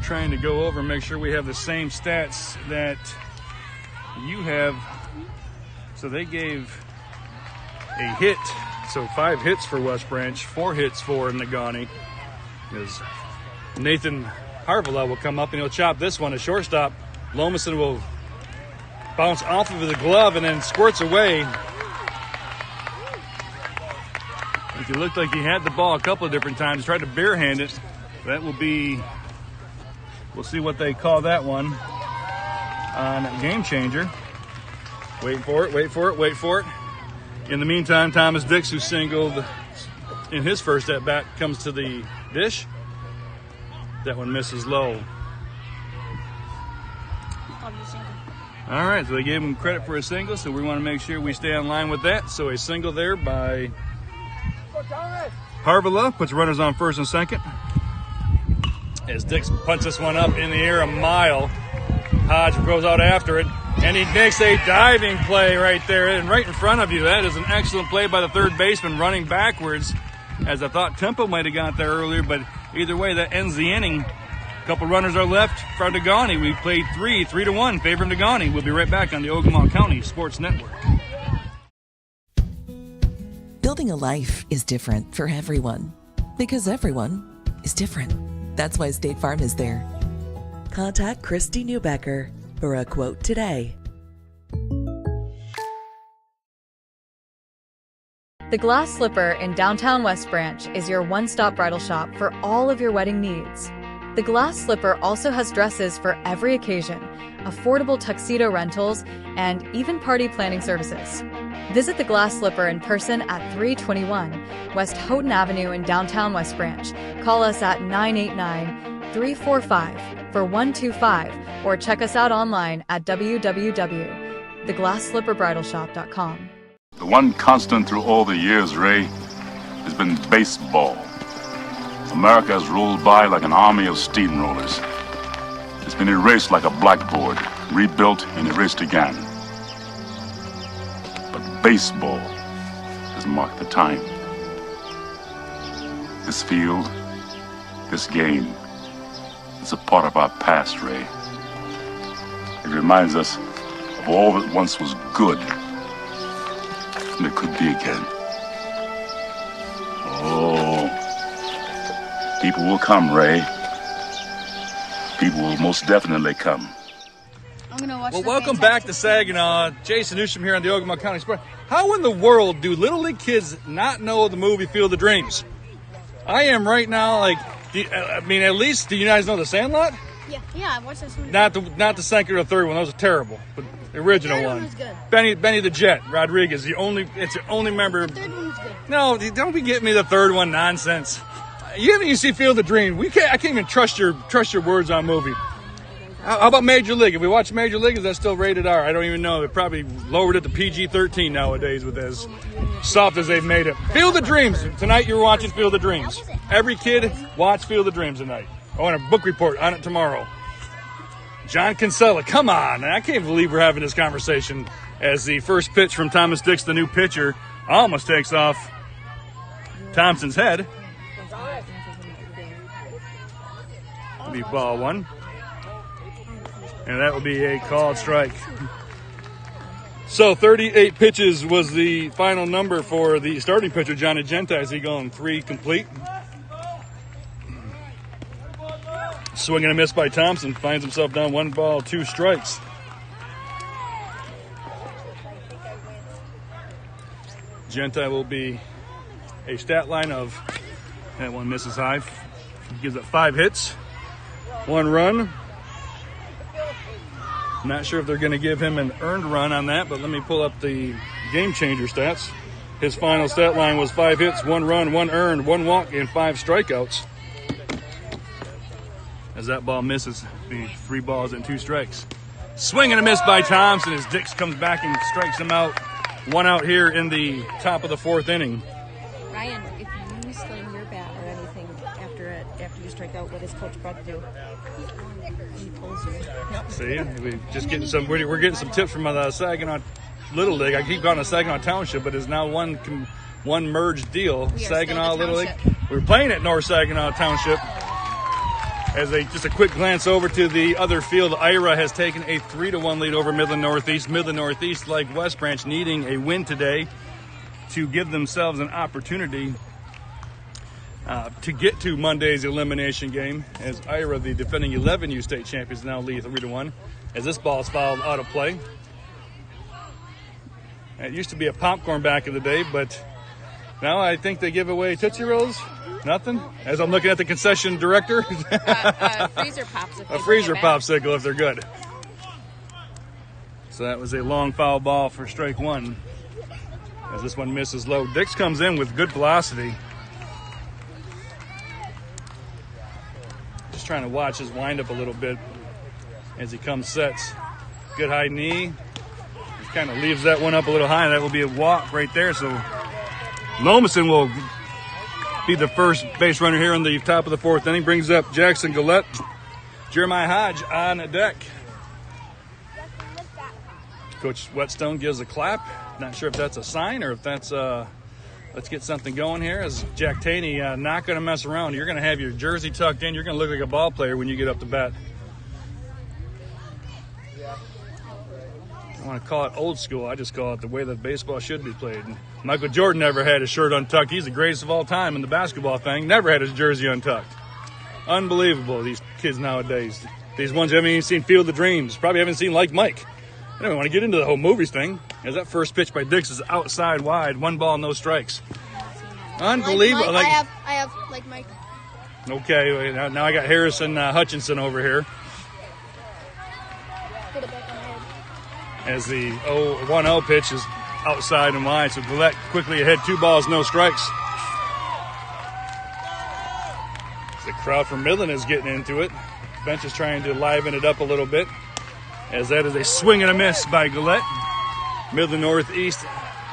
Trying to go over and make sure we have the same stats that you have. So they gave a hit, so 5 hits for West Branch, 4 hits for Negaunee. As Nathan Harvilla will come up and he'll chop this one to shortstop. Lomason will bounce off of the glove and then squirts away. He looked like he had the ball a couple of different times, tried to barehand it. That will be... We'll see what they call that one on Game Changer. Wait for it, wait for it, wait for it. In the meantime, Thomas Dix, who singled in his first at-bat, comes to the dish. That one misses low. All right, so they gave him credit for a single, so we want to make sure we stay on line with that. So a single there by Harvilla puts runners on first and second. As Dix punts this one up in the air a mile, Hodge goes out after it, and he makes a diving play right there and right in front of you. That is an excellent play by the third baseman running backwards, as I thought Tempo might have got there earlier, but either way, that ends the inning. A couple runners are left for Negaunee. We played 3-1 in favor of Negaunee. We'll be right back on the Ogemaw County Sports Network. Building a life is different for everyone because everyone is different. That's why State Farm is there. Contact Christy Newbecker for a quote today. The Glass Slipper in downtown West Branch is your one-stop bridal shop for all of your wedding needs. The Glass Slipper also has dresses for every occasion, affordable tuxedo rentals, and even party planning services. Visit the Glass Slipper in person at 321 West Houghton Avenue in downtown West Branch. Call us at 989-345-4125 or check us out online at www.theglassslipperbridalshop.com. The one constant through all the years, Ray, has been baseball. America has rolled by like an army of steamrollers. It's been erased like a blackboard, rebuilt and erased again. But baseball has marked the time. This field, this game, is a part of our past, Ray. It reminds us of all that once was good, and it could be again. Oh, people will come, Ray. People will most definitely come. Well, welcome back to Saginaw. Jason Newsham here on the Ogama County Sports. How in the world do Little League kids not know the movie Field of Dreams? I am right now, like, I mean, at least, do you guys know The Sandlot? Yeah, I watched this one. Not the second or third one. Those are terrible. But the original third one. one was good. Benny the Jet Rodriguez. It's the only member. The third one was good. No, don't be getting me the third one nonsense. You haven't even seen Field of Dreams. I can't even trust your words on movie. How about Major League? If we watch Major League, is that still rated R? I don't even know. They probably lowered it to PG-13 nowadays with as soft as they've made it. Field of Dreams. Tonight you're watching Field of Dreams. Every kid watch Field of Dreams tonight. I want a book report on it tomorrow. John Kinsella, come on. I can't believe we're having this conversation as the first pitch from Thomas Dix, the new pitcher, almost takes off Thompson's head. That'll be ball one. And that will be a called strike. So 38 pitches was the final number for the starting pitcher, Johnny Genta, as he going 3 complete. Swing and a miss by Thompson. Finds himself down 1 ball, 2 strikes. Genta will be a stat line of, that one misses high. Gives up 5 hits, 1 run. Not sure if they're going to give him an earned run on that, but let me pull up the game changer stats. His final stat line was 5 hits, 1 run, 1 earned, 1 walk, and 5 strikeouts. As that ball misses, the 3 balls and 2 strikes. Swing and a miss by Thompson as Dix comes back and strikes him out. 1 out here in the top of the 4th inning. Ryan, if you sling your bat or anything after you strike out, what does Coach Brett do? He pulls you. Yep. See, we're getting some tips from the Saginaw Little League. I keep calling it Saginaw Township, but it's now one merged deal. Saginaw Little League. We're playing at North Saginaw Township. As just a quick glance over to the other field, Ira has taken a 3-1 lead over Midland Northeast. Midland Northeast, like West Branch, needing a win today to give themselves an opportunity to get to Monday's elimination game, as Ira, the defending 11U state champions, now lead 3-1. As this ball is fouled out of play. It used to be a popcorn back in the day, but now I think they give away Tootsie Rolls. Nothing? As I'm looking at the concession director. Freezer pops. A freezer popsicle if they're good. So that was a long foul ball for strike 1. As this one misses low. Dix comes in with good velocity. Just trying to watch his windup a little bit as he comes sets. Good high knee. Just kind of leaves that one up a little high. That will be a walk right there. So Lomason will be the first base runner here in the top of the 4th inning. Brings up Jackson Gillette. Jeremiah Hodge on deck. Coach Whetstone gives a clap. Not sure if that's a sign or if that's let's get something going here. As Jack Taney not going to mess around. You're going to have your jersey tucked in. You're going to look like a ball player when you get up to bat. I want to call it old school. I just call it the way that baseball should be played. And Michael Jordan never had his shirt untucked. He's the greatest of all time in the basketball thing. Never had his jersey untucked. Unbelievable, these kids nowadays. These ones who haven't even seen Field of Dreams. Probably haven't seen Like Mike. I don't want to get into the whole movies thing. As that first pitch by Dix is outside wide. 1 ball, no strikes. Unbelievable. I have Like Mike. Okay, now I got Harrison Hutchinson over here. Put it back on my head. As the 1-0 pitch is outside and wide. So Gillette quickly ahead, 2 balls, no strikes. The crowd from Midland is getting into it. Bench is trying to liven it up a little bit, as that is a swing and a miss by Gillette. Midland Northeast,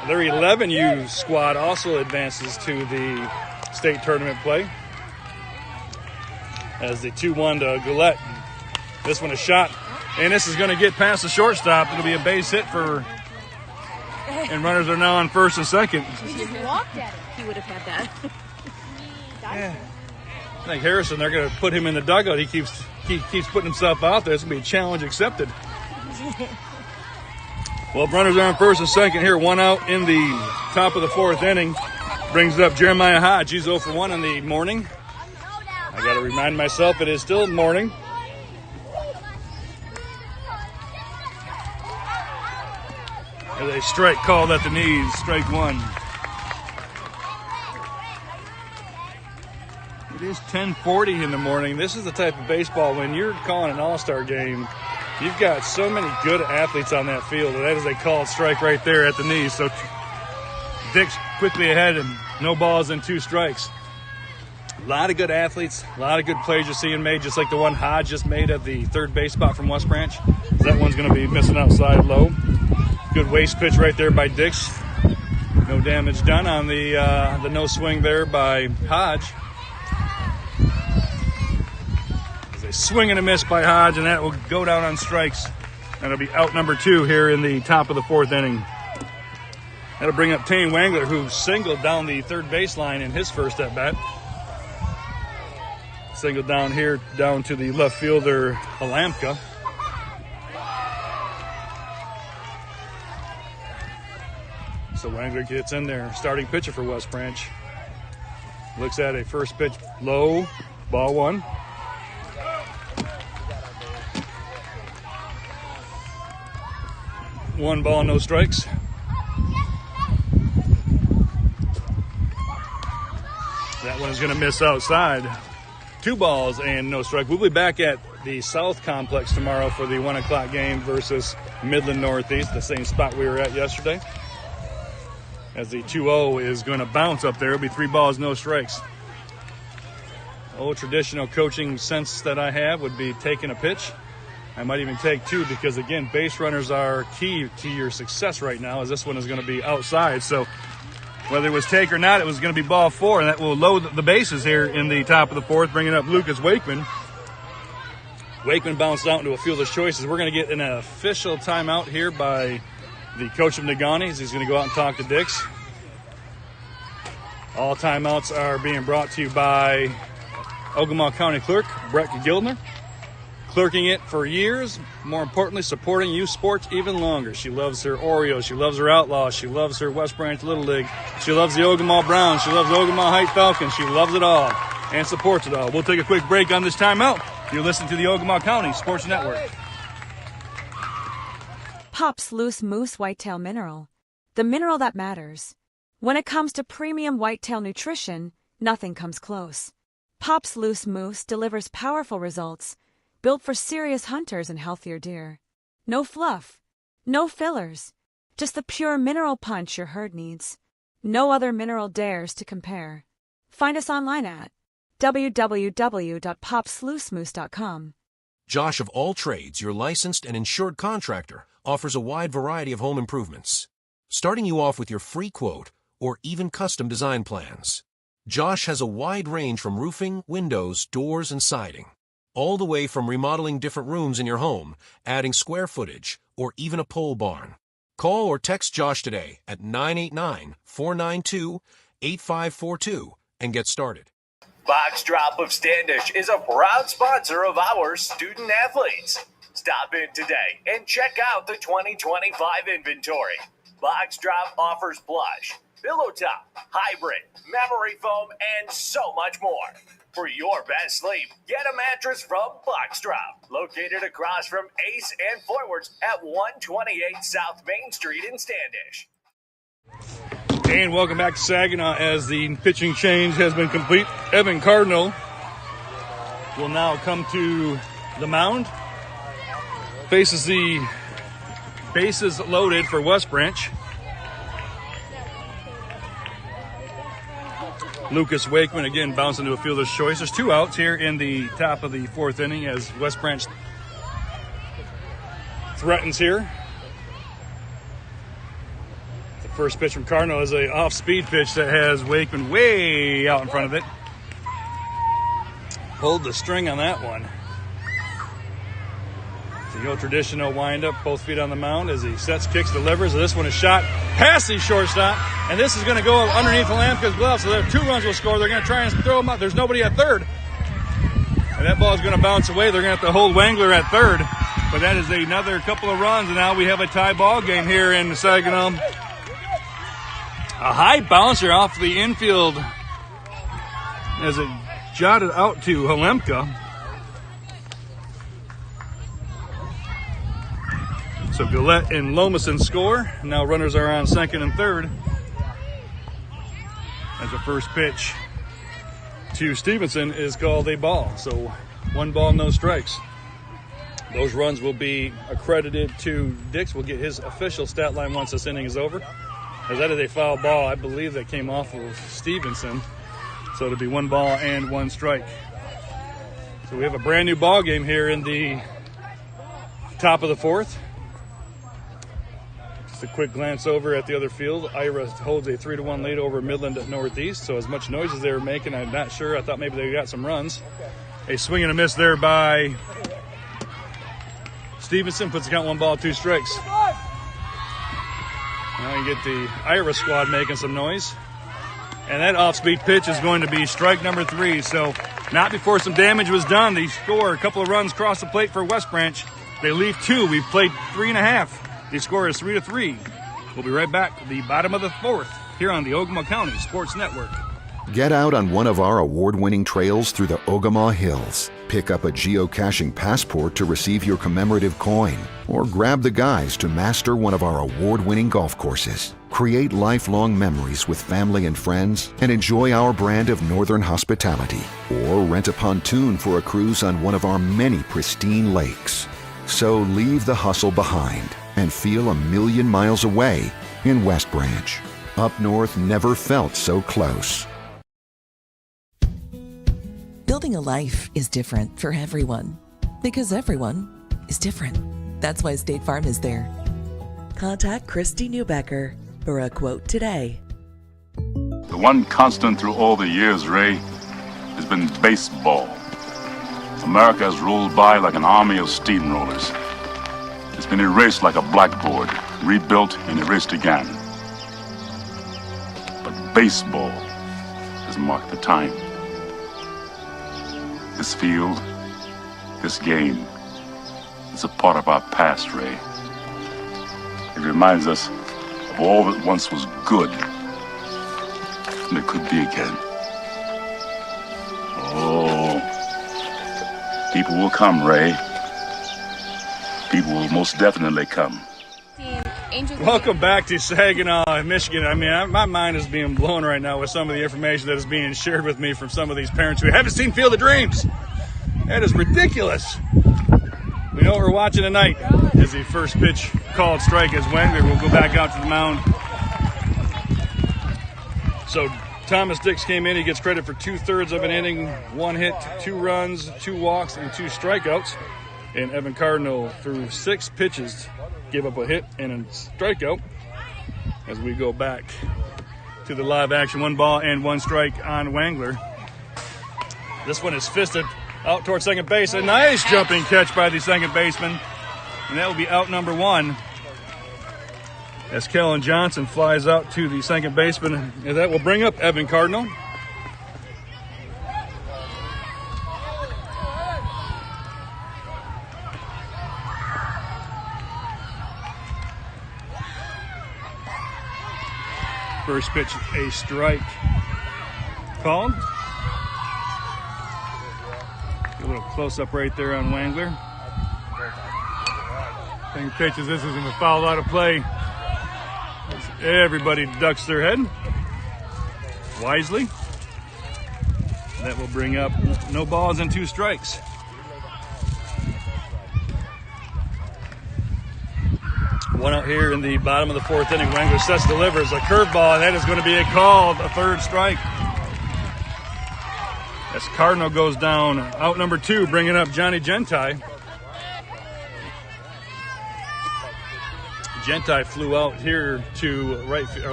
their 11U squad also advances to the state tournament play, as the 2-1 to Gillette. This one is shot, and this is going to get past the shortstop. It'll be a base hit for, and runners are now on first and second. He just walked at it. He would have had that. Yeah. I think Harrison, they're going to put him in the dugout. He keeps putting himself out there. It's going to be a challenge accepted. Well, runners are on first and second here. 1 out in the top of the 4th inning. Brings up Jeremiah Hodge. He's 0 for 1 in the morning. I got to remind myself it is still morning. There's a strike called at the knees. Strike 1. It is 10:40 in the morning. This is the type of baseball when you're calling an all-star game, you've got so many good athletes on that field. And that is a called strike right there at the knees. So Dick's quickly ahead and no balls and 2 strikes. A lot of good athletes, a lot of good plays you're seeing made, just like the one Hodge just made at the third base spot from West Branch. That one's going to be missing outside low. Good waste pitch right there by Dix. No damage done on the no swing there by Hodge. A swing and a miss by Hodge, and that will go down on strikes. That'll be out number 2 here in the top of the 4th inning. That'll bring up Tane Wangler, who singled down the third baseline in his first at-bat. Singled down here, down to the left fielder, Alamka. So Wangler gets in there, starting pitcher for West Branch. Looks at a first pitch, low, ball 1. One ball, no strikes. That one is going to miss outside. 2 balls and no strike. We'll be back at the South Complex tomorrow for the 1 o'clock game versus Midland Northeast, the same spot we were at yesterday. As the 2-0 is going to bounce up there. It'll be 3 balls, no strikes. Old traditional coaching sense that I have would be taking a pitch. I might even take 2 because, again, base runners are key to your success right now, as this one is going to be outside. So whether it was take or not, it was going to be ball 4, and that will load the bases here in the top of the 4th, bringing up Lucas Wakeman. Wakeman bounced out into a fielder's choices. We're going to get an official timeout here by the coach of Negaunee. He's going to go out and talk to Dix. All timeouts are being brought to you by Ogemaw County Clerk Brett Gildner. Clerking it for years, more importantly, supporting youth sports even longer. She loves her Oreos, she loves her Outlaws, she loves her West Branch Little League, she loves the Ogemaw Browns, she loves the Ogemaw Heights Falcons, she loves it all and supports it all. We'll take a quick break on this timeout. You're listening to the Ogemaw County Sports Network. Pop's Loose Moose Whitetail Mineral. The mineral that matters. When it comes to premium whitetail nutrition, nothing comes close. Pop's Loose Moose delivers powerful results, built for serious hunters and healthier deer. No fluff, no fillers, just the pure mineral punch your herd needs. No other mineral dares to compare. Find us online at www.popsloosemoose.com. Josh of All Trades, your licensed and insured contractor, offers a wide variety of home improvements, starting you off with your free quote or even custom design plans. Josh has a wide range from roofing, windows, doors, and siding, all the way from remodeling different rooms in your home, adding square footage, or even a pole barn. Call or text Josh today at 989-492-8542 and get started. Box Drop of Standish is a proud sponsor of our student athletes. Stop in today and check out the 2025 inventory. Box Drop offers plush, pillow top, hybrid, memory foam, and so much more. For your best sleep, get a mattress from Box Drop, located across from Ace and Forwards at 128 South Main Street in Standish. And welcome back to Saginaw as the pitching change has been complete. Evan Cardinal will now come to the mound. Faces the bases loaded for West Branch. Lucas Wakeman again bouncing to a fielder's choice. There's 2 outs here in the top of the 4th inning as West Branch threatens here. The first pitch from Cardinal is a off-speed pitch that has Wakeman way out in front of it. Pulled the string on that one. The old traditional windup, both feet on the mound as he sets, kicks, delivers. This one is shot past the shortstop, and this is going to go underneath Halemka's glove, so there are 2 runs will score. They're going to try and throw him out. There's nobody at third, and that ball is going to bounce away. They're going to have to hold Wangler at third, but that is another couple of runs, and now we have a tie ball game here in Saginaw. A high bouncer off the infield as it jotted out to Halemka. So Gillette and Lomason score. Now runners are on second and third. As the first pitch to Stevenson is called a ball. So 1 ball, no strikes. Those runs will be accredited to Dix. We'll get his official stat line once this inning is over. As that is a foul ball, I believe that came off of Stevenson. So it'll be 1 ball and 1 strike. So we have a brand new ball game here in the top of the 4th. Just a quick glance over at the other field. Ira holds a 3-1 lead over Midland at Northeast. So as much noise as they were making, I'm not sure. I thought maybe they got some runs. A swing and a miss there by Stevenson. Puts the count 1 ball, 2 strikes. Now you get the Ira squad making some noise. And that off-speed pitch is going to be strike number 3. So not before some damage was done. They score a couple of runs across the plate for West Branch. They leave 2. We've played 3.5. The score is 3-3. We'll be right back at the bottom of the 4th here on the Ogama County Sports Network. Get out on one of our award-winning trails through the Ogama Hills. Pick up a geocaching passport to receive your commemorative coin, or grab the guides to master one of our award-winning golf courses. Create lifelong memories with family and friends and enjoy our brand of northern hospitality. Or rent a pontoon for a cruise on one of our many pristine lakes. So leave the hustle behind and feel 1,000,000 miles away in West Branch. Up north never felt so close. Building a life is different for everyone because everyone is different. That's why State Farm is there. Contact Christy Newbecker for a quote today. The one constant through all the years, Ray, has been baseball. America has rolled by like an army of steamrollers. It's been erased like a blackboard, rebuilt and erased again. But baseball has marked the time. This field, this game, is a part of our past, Ray. It reminds us of all that once was good, and it could be again. Oh, people will come, Ray. People will most definitely come. Welcome back to Saginaw, Michigan. I mean, my mind is being blown right now with some of the information that is being shared with me from some of these parents who haven't seen Field of Dreams. That is ridiculous. We know what we're watching tonight is the first pitch called strike as Wangler will go back out to the mound. So Thomas Dix came in. He gets credit for 2/3 of an inning, 1 hit, 2 runs, 2 walks, and 2 strikeouts. And Evan Cardinal threw 6 pitches, gave up a hit and a strikeout. As we go back to the live action, 1 ball and 1 strike on Wangler. This one is fisted out towards second base. A nice jumping catch by the second baseman. And that will be out number 1. As Kellen Johnson flies out to the second baseman. And that will bring up Evan Cardinal. First pitch, a strike called. Get a little close up right there on Wangler. Second pitch as this is a foul out of play. Everybody ducks their head wisely. That will bring up no balls and 2 strikes. One out here in the bottom of the 4th inning. Wangler sets, delivers a curveball, and that is going to be a called a 3rd strike. As Cardinal goes down, out number 2, bringing up Johnny Gentai. Gentai flew out here to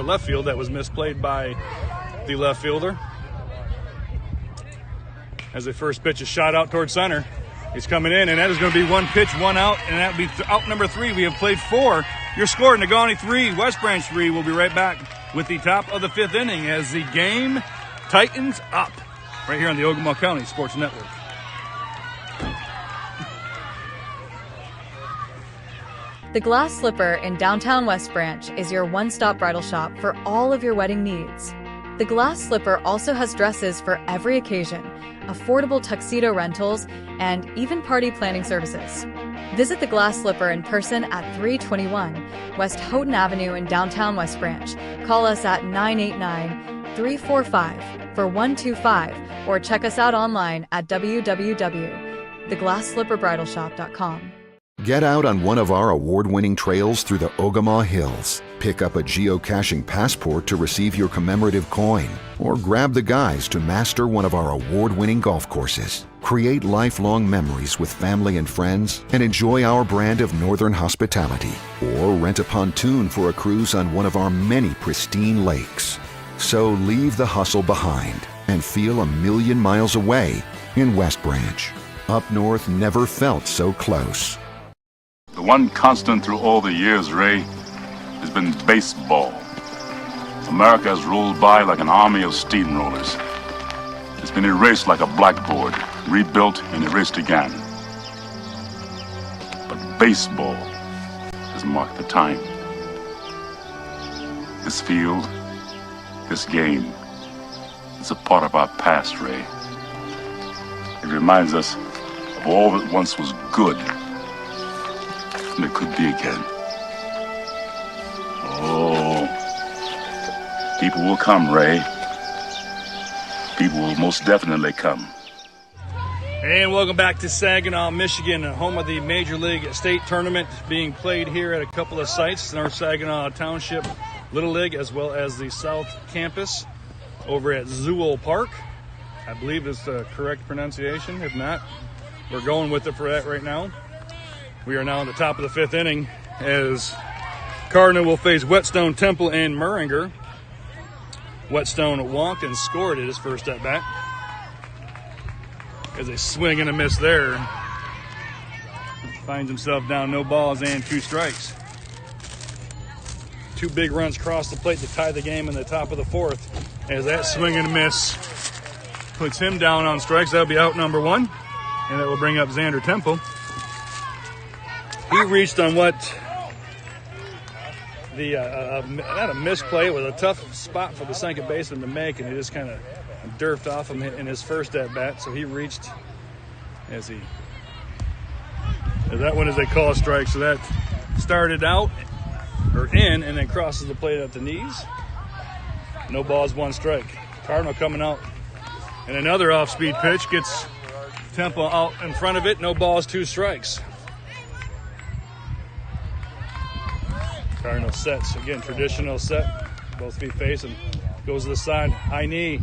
left field. That was misplayed by the left fielder. As the first pitch is shot out towards center. He's coming in, and that is going to be 1 pitch, 1 out, and that will be out number 3. We have played 4. Your score, Negaunee 3, West Branch 3. We'll be right back with the top of the 5th inning as the game tightens up right here on the Ogama County Sports Network. The Glass Slipper in downtown West Branch is your one-stop bridal shop for all of your wedding needs. The Glass Slipper also has dresses for every occasion, affordable tuxedo rentals, and even party planning services. Visit the Glass Slipper in person at 321 West Houghton Avenue in downtown West Branch. Call us at 989-345-4125 or check us out online at www.theglassslipperbridalshop.com. Get out on one of our award-winning trails through the Ogama Hills. Pick up a geocaching passport to receive your commemorative coin, or grab the guides to master one of our award-winning golf courses. Create lifelong memories with family and friends and enjoy our brand of northern hospitality. Or rent a pontoon for a cruise on one of our many pristine lakes. So leave the hustle behind and feel a million miles away in West Branch. Up north never felt so close. The one constant through all the years, Ray, has been baseball. America has rolled by like an army of steamrollers. It's been erased like a blackboard, rebuilt and erased again. But baseball has marked the time. This field, this game, is a part of our past, Ray. It reminds us of all that once was good, and it could be again. Oh, people will come, Ray. People will most definitely come. And welcome back to Saginaw, Michigan, home of the Major League State Tournament being played here at a couple of sites, North Saginaw Township Little League, as well as the South Campus over at Zool Park. I believe is the correct pronunciation. If not, we're going with it for that right now. We are now in the top of the 5th inning as Cardinal will face Whetstone Temple and Muringer. Whetstone walked and scored at his first at bat. As a swing and a miss there. Finds himself down, no balls and 2 strikes. 2 big runs cross the plate to tie the game in the top of the 4th. As that swing and a miss puts him down on strikes. That'll be out number 1. And that will bring up Xander Temple. He reached on what not a misplay. It was a tough spot for the second baseman to make, and he just kind of durfed off him in his first at bat. So he reached as that one is a call strike. So that started out or in, and then crosses the plate at the knees. No balls, 1 strike. Cardinal coming out, and another off-speed pitch gets Temple out in front of it. No balls, 2 strikes. Cardinal sets, again, traditional set. Both feet facing. Goes to the side, high knee.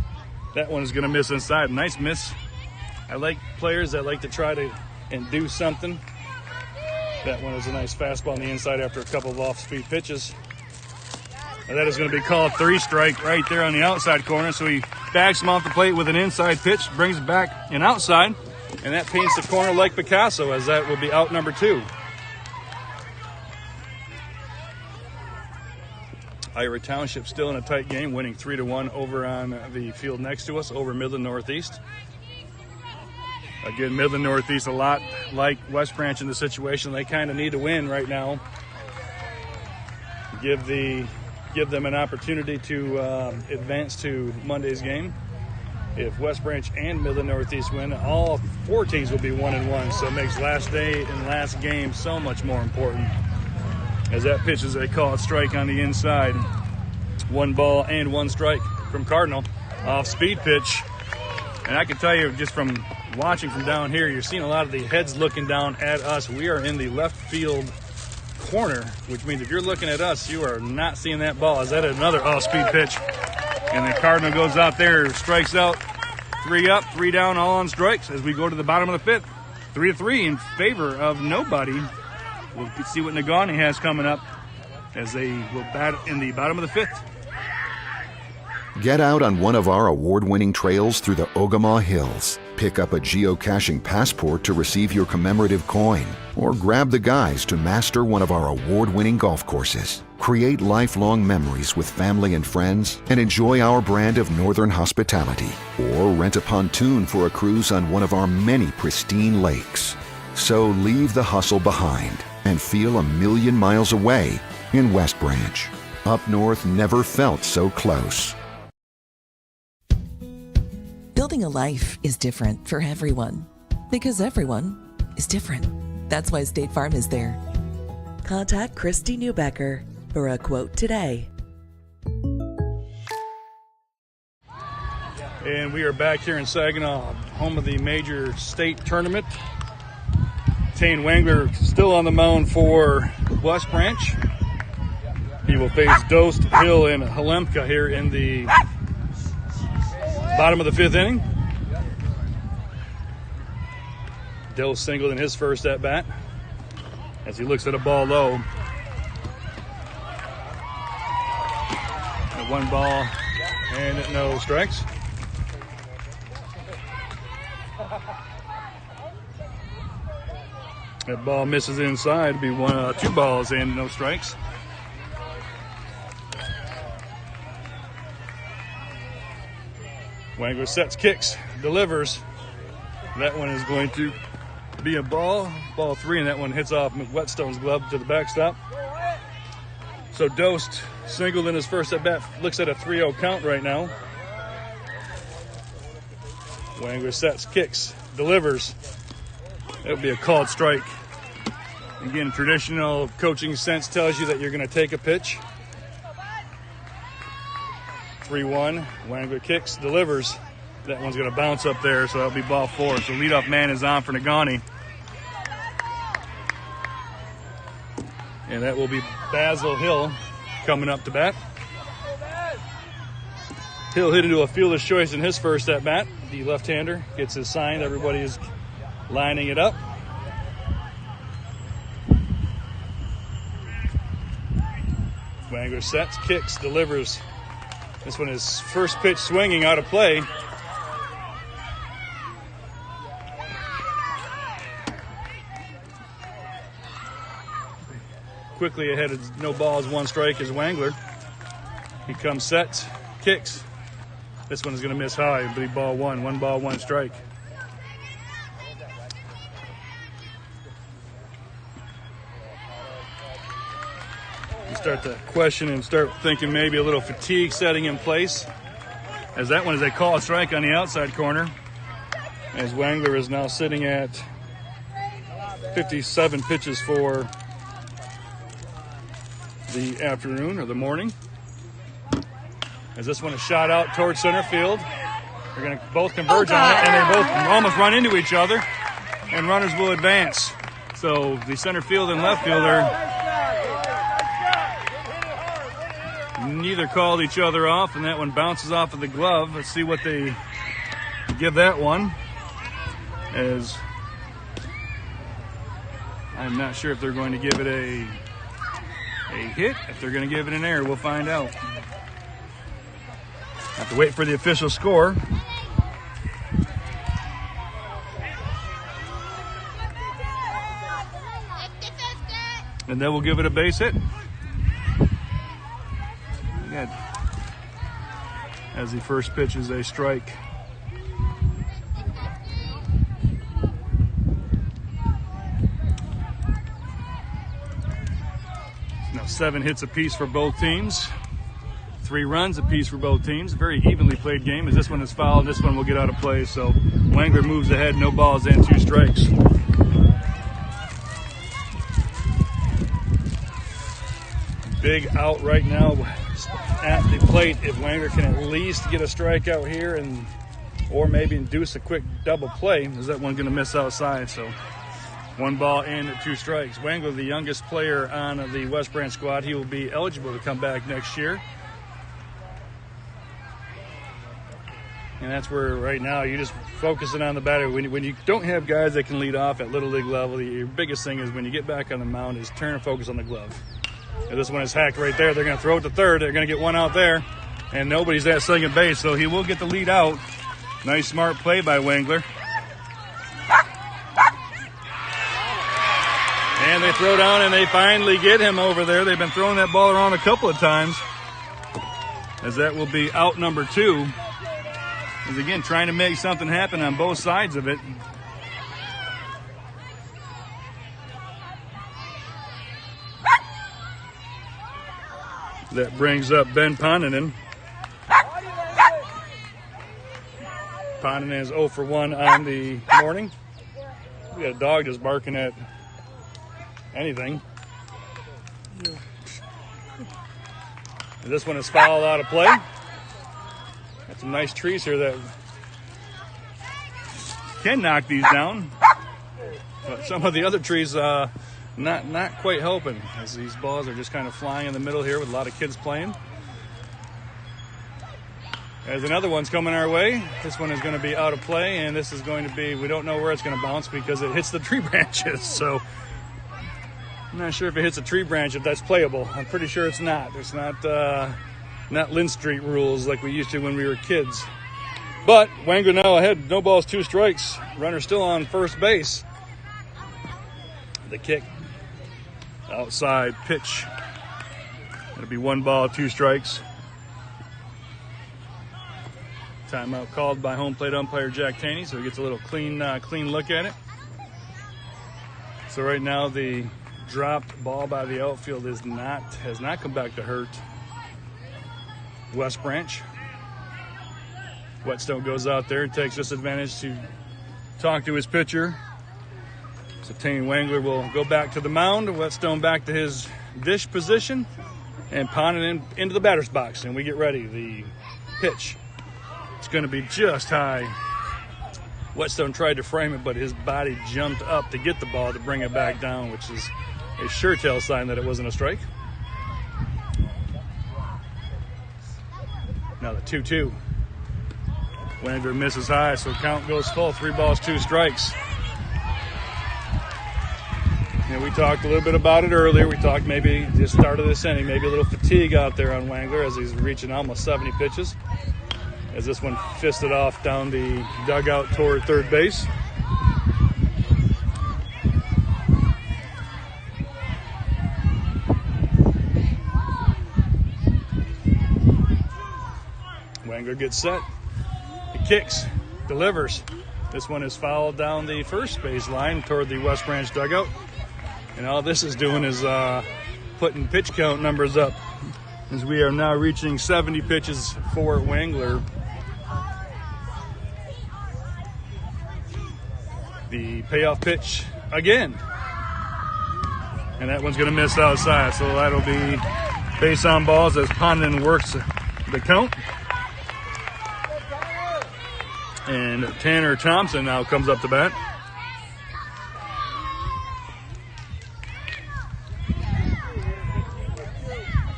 That one is going to miss inside. Nice miss. I like players that like to try to and do something. That one is a nice fastball on the inside after a couple of off-speed pitches. And that is going to be called 3 strike right there on the outside corner. So he backs him off the plate with an inside pitch, brings it back and outside. And that paints the corner like Picasso, as that will be out number 2. Ira Township still in a tight game, winning 3-1 over on the field next to us, over Midland Northeast. Again, Midland Northeast a lot like West Branch in the situation. They kind of need to win right now. Give them an opportunity to advance to Monday's game. If West Branch and Midland Northeast win, all 4 teams will be 1-1. So it makes last day and last game so much more important. As that pitch is a called strike on the inside. 1 ball and 1 strike from Cardinal. Off speed pitch. And I can tell you just from watching from down here, you're seeing a lot of the heads looking down at us. We are in the left field corner, which means if you're looking at us, you are not seeing that ball. Is that another off speed pitch? And the Cardinal goes out there, strikes out 3 up, 3 down, all on strikes as we go to the bottom of the 5th. 3-3 in favor of nobody. We'll see what Negaunee has coming up as they will bat in the bottom of the 5th. Get out on one of our award-winning trails through the Ogama Hills. Pick up a geocaching passport to receive your commemorative coin, or grab the guys to master one of our award-winning golf courses. Create lifelong memories with family and friends and enjoy our brand of northern hospitality. Or rent a pontoon for a cruise on one of our many pristine lakes. So leave the hustle behind and feel a million miles away in West Branch. Up north never felt so close. Building a life is different for everyone because everyone is different. That's why State Farm is there. Contact Christy Newbecker for a quote today. And we are back here in Saginaw, home of the major state tournament. Tane Wangler still on the mound for West Branch. He will face Dost, Hill, and Halemka here in the bottom of the 5th inning. Dost singled in his first at bat as he looks at a ball low. And 1 ball and no strikes. That ball misses inside. It'll be 2 balls and no strikes. Wangler sets, kicks, delivers. That one is going to be a ball 3, and that one hits off Whetstone's glove to the backstop. So Dost singled in his first at bat, looks at a 3-0 count right now. Wangler sets, kicks, delivers. That'll be a called strike. Again, traditional coaching sense tells you that you're going to take a pitch. 3-1. Wangler kicks, delivers. That one's going to bounce up there, so that'll be ball 4. So leadoff man is on for Negaunee. And that will be Basil Hill coming up to bat. Hill hit into a fielder's choice in his first at bat. The left-hander gets his sign. Everybody is lining it up. Wangler sets, kicks, delivers. This one is first pitch swinging out of play. Quickly ahead of no balls, 1 strike is Wangler. He comes set, kicks. This one is going to miss high. It'll be ball 1. 1 ball, 1 strike. You start to question and start thinking maybe a little fatigue setting in place, as that one is a called strike on the outside corner, as Wangler is now sitting at 57 pitches for the afternoon or the morning. As this one is shot out towards center field. They're going to both converge on it, and they both almost run into each other, and runners will advance. So the center field and left fielder neither called each other off, and that one bounces off of the glove. Let's see what they give that one, as I'm not sure if they're going to give it a hit. If they're going to give it an error, we'll find out. Have to wait for the official score. And then we'll give it a base hit. Again, as the first pitch is a strike. Now 7 hits apiece for both teams. 3 runs apiece for both teams. Very evenly played game, as this one is fouled. This one will get out of play. So Wangler moves ahead, no balls and 2 strikes. Big out right now at the plate. If Wangler can at least get a strikeout here, and or maybe induce a quick double play, is that one going to miss outside? So 1 ball and 2 strikes. Wangler, the youngest player on the West Branch squad, he will be eligible to come back next year. And that's where right now you're just focusing on the batter. When you don't have guys that can lead off at Little League level, your biggest thing is when you get back on the mound is turn and focus on the glove. And this one is hacked right there. They're going to throw it to third. They're going to get one out there. And nobody's at second base, so he will get the lead out. Nice, smart play by Wengler. And they throw down, and they finally get him over there. They've been throwing that ball around a couple of times, as that will be out number 2. Is again trying to make something happen on both sides of it. That brings up Ben Ponanen. Ponanen is 0 for 1 on the morning. We got a dog just barking at anything. And this one is fouled out of play. Got some nice trees here that can knock these down. But some of the other trees not quite helping, as these balls are just kind of flying in the middle here with a lot of kids playing. As another one's coming our way. This one is going to be out of play, and this is going to be, we don't know where it's going to bounce because it hits the tree branches. So I'm not sure if it hits a tree branch if that's playable. I'm pretty sure it's not. It's not Lynn Street rules like we used to when we were kids. But Wengler now ahead, no balls, 2 strikes. Runner still on first base. The kick, outside pitch. It'll be 1 ball, 2 strikes. Timeout called by home plate umpire Jack Taney, so he gets a little clean look at it. So right now the dropped ball by the outfield has not come back to hurt West Branch. Whetstone goes out there and takes this advantage to talk to his pitcher. So Taney Wengler will go back to the mound. Whetstone back to his dish position, and Ponanen into the batter's box. And we get ready. The pitch. It's going to be just high. Whetstone tried to frame it, but his body jumped up to get the ball to bring it back down, which is a sure tell sign that it wasn't a strike. Now the 2-2. Wengler misses high, so count goes full. 3 balls, 2 strikes. And we talked a little bit about it earlier. We talked maybe just start of this inning, maybe a little fatigue out there on Wengler as he's reaching almost 70 pitches. As this one fisted off down the dugout toward third base. Wengler gets set. He kicks, delivers. This one is fouled down the first base line toward the West Branch dugout. And all this is doing is putting pitch count numbers up, as we are now reaching 70 pitches for Wengler. The payoff pitch again. And that one's going to miss outside, so that'll be base on balls as Ponanen works the count. And Tanner Thompson now comes up to bat.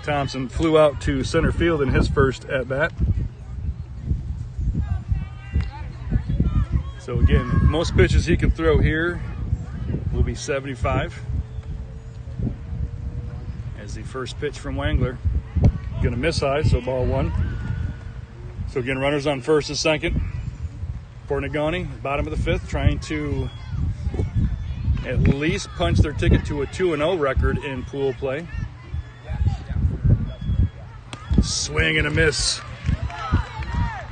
Thompson flew out to center field in his first at-bat. So again, most pitches he can throw here will be 75. As the first pitch from Wengler, gonna miss high, so ball 1. So again, runners on first and second for Negaunee, bottom of the 5th, trying to at least punch their ticket to a 2-0 record in pool play. Swing and a miss.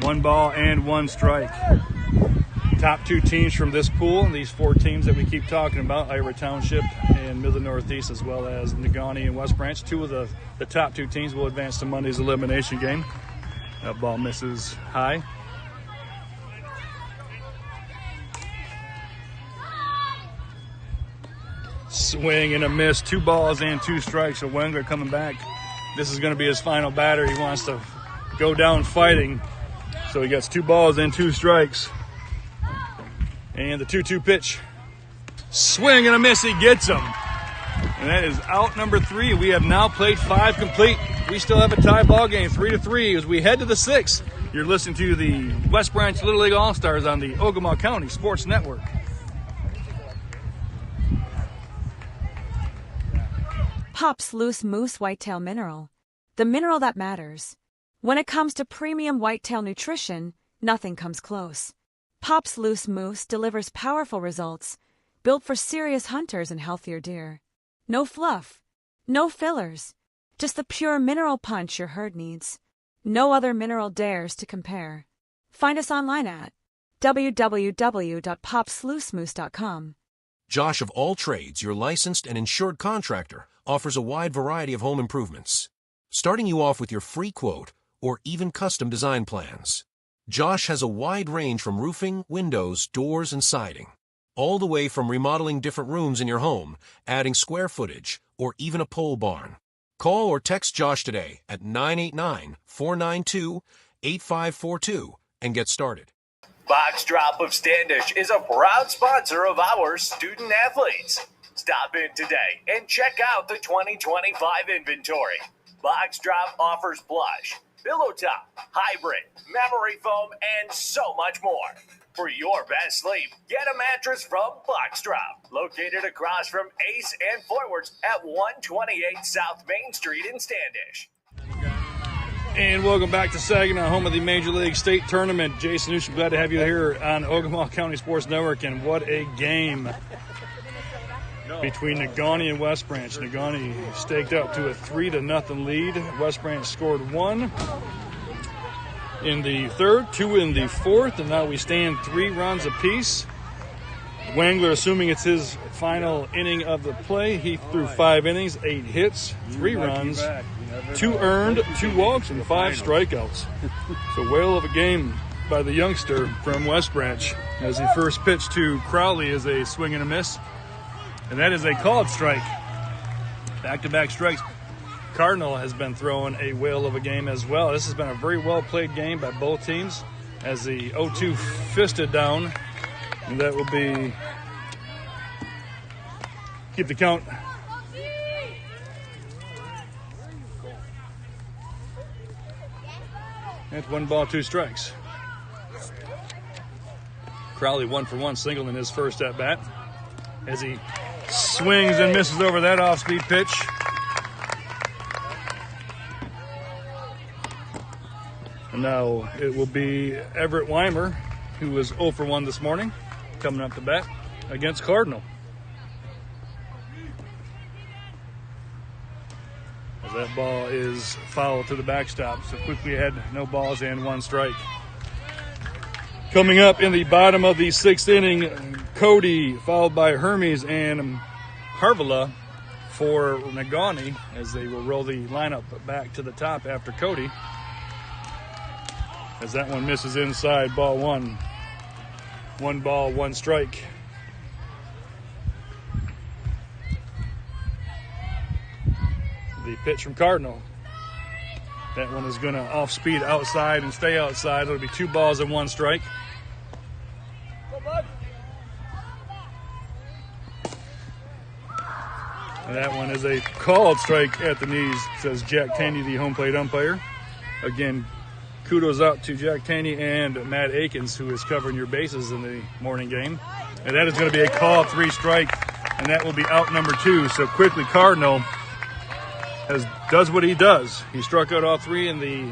1 ball and 1 strike. Top 2 teams from this pool, these 4 teams that we keep talking about, Ira Township and Midland Northeast, as well as Negaunee and West Branch. 2 of the top 2 teams will advance to Monday's elimination game. That ball misses high. Swing and a miss. 2 balls and 2 strikes. So Wengler coming back. This is going to be his final batter. He wants to go down fighting. So he gets 2 balls and 2 strikes. And the 2-2 pitch. Swing and a miss. He gets him. And that is out number 3. We have now played 5 complete. We still have a tie ball game, 3-3, as we head to the 6th. You're listening to the West Branch Little League All-Stars on the Ogama County Sports Network. Pops Loose Moose Whitetail Mineral. The mineral that matters. When it comes to premium whitetail nutrition, nothing comes close. Pops Loose Moose delivers powerful results, built for serious hunters and healthier deer. No fluff, no fillers, just the pure mineral punch your herd needs. No other mineral dares to compare. Find us online at www.popsloosemoose.com. Josh of All Trades, your licensed and insured contractor, offers a wide variety of home improvements, starting you off with your free quote or even custom design plans. Josh has a wide range from roofing, windows, doors, and siding, all the way from remodeling different rooms in your home, adding square footage, or even a pole barn. Call or text Josh today at 989-492-8542 and get started. Box Drop of Standish is a proud sponsor of our student athletes. Stop in today and check out the 2025 inventory. Box Drop offers plush, pillow top, hybrid, memory foam, and so much more. For your best sleep, get a mattress from Box Drop, located across from Ace and Forwards at 128 South Main Street in Standish. And welcome back to Saginaw, home of the Major League State Tournament. Jason Newsom, glad to have you here on Ogama County Sports Network. And what a game between Negaunee and West Branch. Negaunee staked up to a 3-0 lead. West Branch scored 1 in the third, 2 in the fourth, and now we stand 3 runs apiece. Wangler, assuming it's his final inning of the play, he threw 5 innings, 8 hits, 3 runs, 2 earned, 2 walks, and 5 strikeouts. So whale of a game by the youngster from West Branch, as he first pitched to Crowley is a swing and a miss, and that is a called strike. Back-to-back strikes. Cardinal has been throwing a whale of a game as well. This has been a very well-played game by both teams as the 0-2 fisted down, and that will be keep the count. That's 1 ball, 2 strikes. Crowley 1 for 1 single in his first at bat as he swings and misses over that off-speed pitch. And now it will be Everett Weimer, who was 0 for 1 this morning, coming up to bat against Cardinal. As that ball is foul to the backstop, so quickly ahead, no balls and 1 strike. Coming up in the bottom of the 6th inning, Cody followed by Hermes and Harvilla for Negaunee as they will roll the lineup back to the top after Cody. As that one misses inside, ball 1. 1 ball, 1 strike. The pitch from Cardinal. That one is going to off-speed outside and stay outside. It'll be 2 balls and 1 strike. And that one is a called strike at the knees, says Jack Taney, the home plate umpire. Again, kudos out to Jack Taney and Matt Akins, who is covering your bases in the morning game. And that is going to be a call, 3 strike, and that will be out number 2. So quickly, Cardinal does what he does. He struck out all 3 in the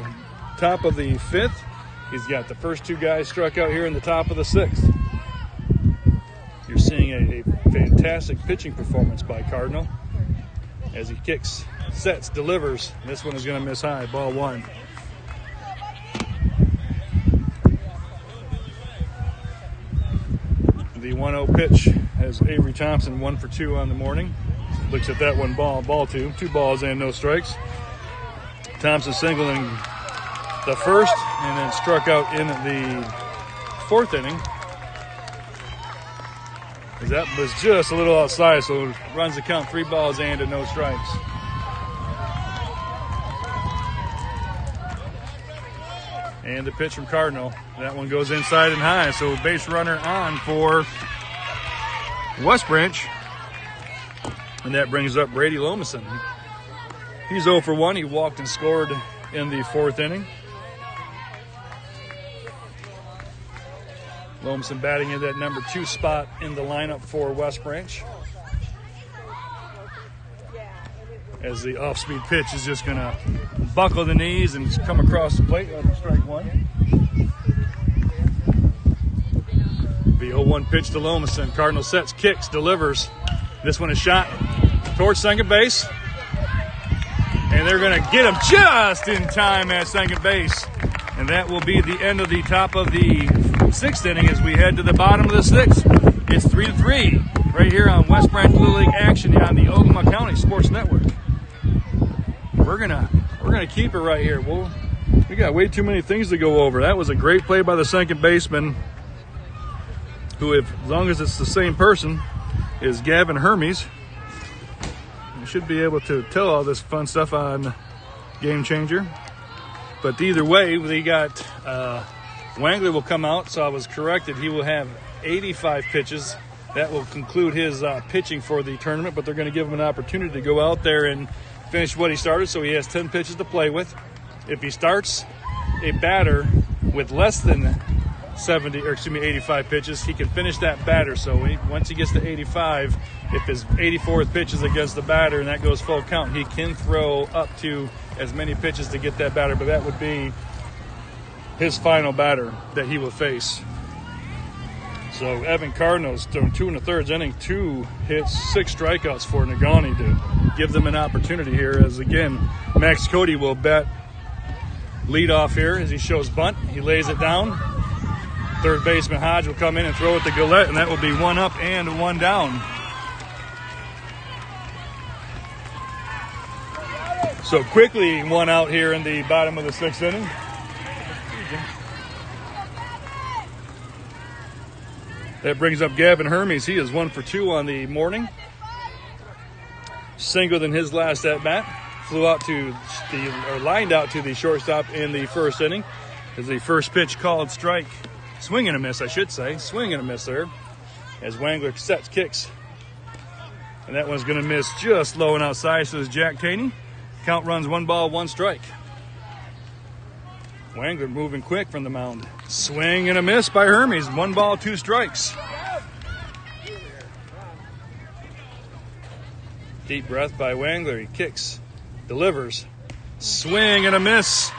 top of the 5th. He's got the first 2 guys struck out here in the top of the 6th. You're seeing a fantastic pitching performance by Cardinal as he kicks, sets, delivers. This one is going to miss high, ball 1. The 1-0 pitch has Avery Thompson 1 for 2 on the morning. Looks at that 1 ball, ball 2. 2 balls and no strikes. Thompson singled in the first and then struck out in the 4th inning. That was just a little outside, so it runs the count 3 balls and no strikes. And the pitch from Cardinal. That one goes inside and high, so base runner on for West Branch. And that brings up Brady Lomason. He's 0 for 1. He walked and scored in the 4th inning. Lomason batting in that number 2 spot in the lineup for West Branch. As the off-speed pitch is just going to buckle the knees and come across the plate on strike 1. The 0-1 pitch to Lomason. Cardinal sets, kicks, delivers. This one is shot towards second base. And they're going to get him just in time at second base. And that will be the end of the top of the 6th inning as we head to the bottom of the 6th. It's 3-3 right here on West Branch Little League action on the Ogama County Sports Network. We're gonna keep it right here. We got way too many things to go over. That was a great play by the second baseman, who, as long as it's the same person, is Gavin Hermes. You should be able to tell all this fun stuff on Game Changer. But either way, we got Wangler will come out, so I was corrected. He will have 85 pitches. That will conclude his pitching for the tournament, but they're going to give him an opportunity to go out there and finish what he started, so he has 10 pitches to play with. If he starts a batter with less than 85 pitches, he can finish that batter. So once he gets to 85, if his 84th pitch is against the batter and that goes full count, he can throw up to as many pitches to get that batter, but that would be his final batter that he will face. So Evan Cardinal's doing 2 1/3 inning, 2 hits, 6 strikeouts for Negaunee to give them an opportunity here. As again, Max Cody will bat lead off here as he shows bunt. He lays it down. Third baseman Hodge will come in and throw it to Gillette, and that will be 1 up and 1 down. So quickly 1 out here in the bottom of the 6th inning. That brings up Gavin Hermes. He is 1 for 2 on the morning. Single than his last at bat. Lined out to the shortstop in the 1st inning. As the first pitch called strike. Swing and a miss, I should say. Swing and a miss there. As Wangler sets, kicks. And that one's going to miss just low and outside, so is Jack Taney. Count runs 1 ball, 1 strike. Wangler moving quick from the mound. Swing and a miss by Hermes. 1 ball, 2 strikes. Deep breath by Wangler. He kicks, delivers. Swing and a miss.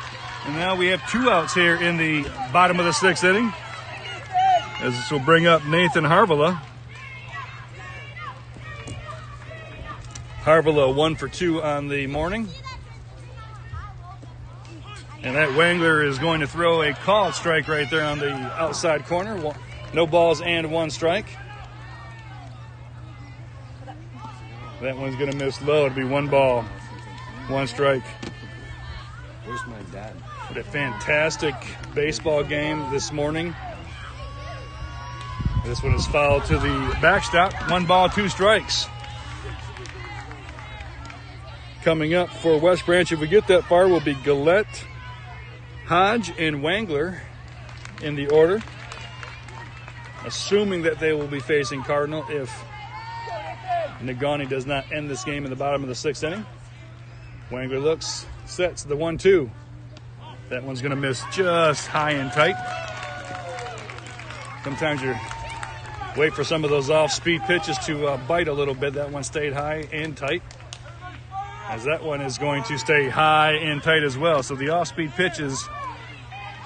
And now we have 2 outs here in the bottom of the 6th inning. As this will bring up Nathan Harvilla. Harvilla 1 for 2 on the morning. And that Wangler is going to throw a called strike right there on the outside corner. No balls and 1 strike. That one's going to miss low. It'll be 1 ball, 1 strike. Where's my dad? What a fantastic baseball game this morning. This one is fouled to the backstop. 1 ball, 2 strikes. Coming up for West Branch, if we get that far, will be Gillette, Hodge, and Wangler in the order. Assuming that they will be facing Cardinal if Negaunee does not end this game in the bottom of the 6th inning. Wangler looks, sets the 1-2. That one's going to miss just high and tight. Sometimes you wait for some of those off-speed pitches to bite a little bit. That one stayed high and tight. As that one is going to stay high and tight as well. So the off-speed pitches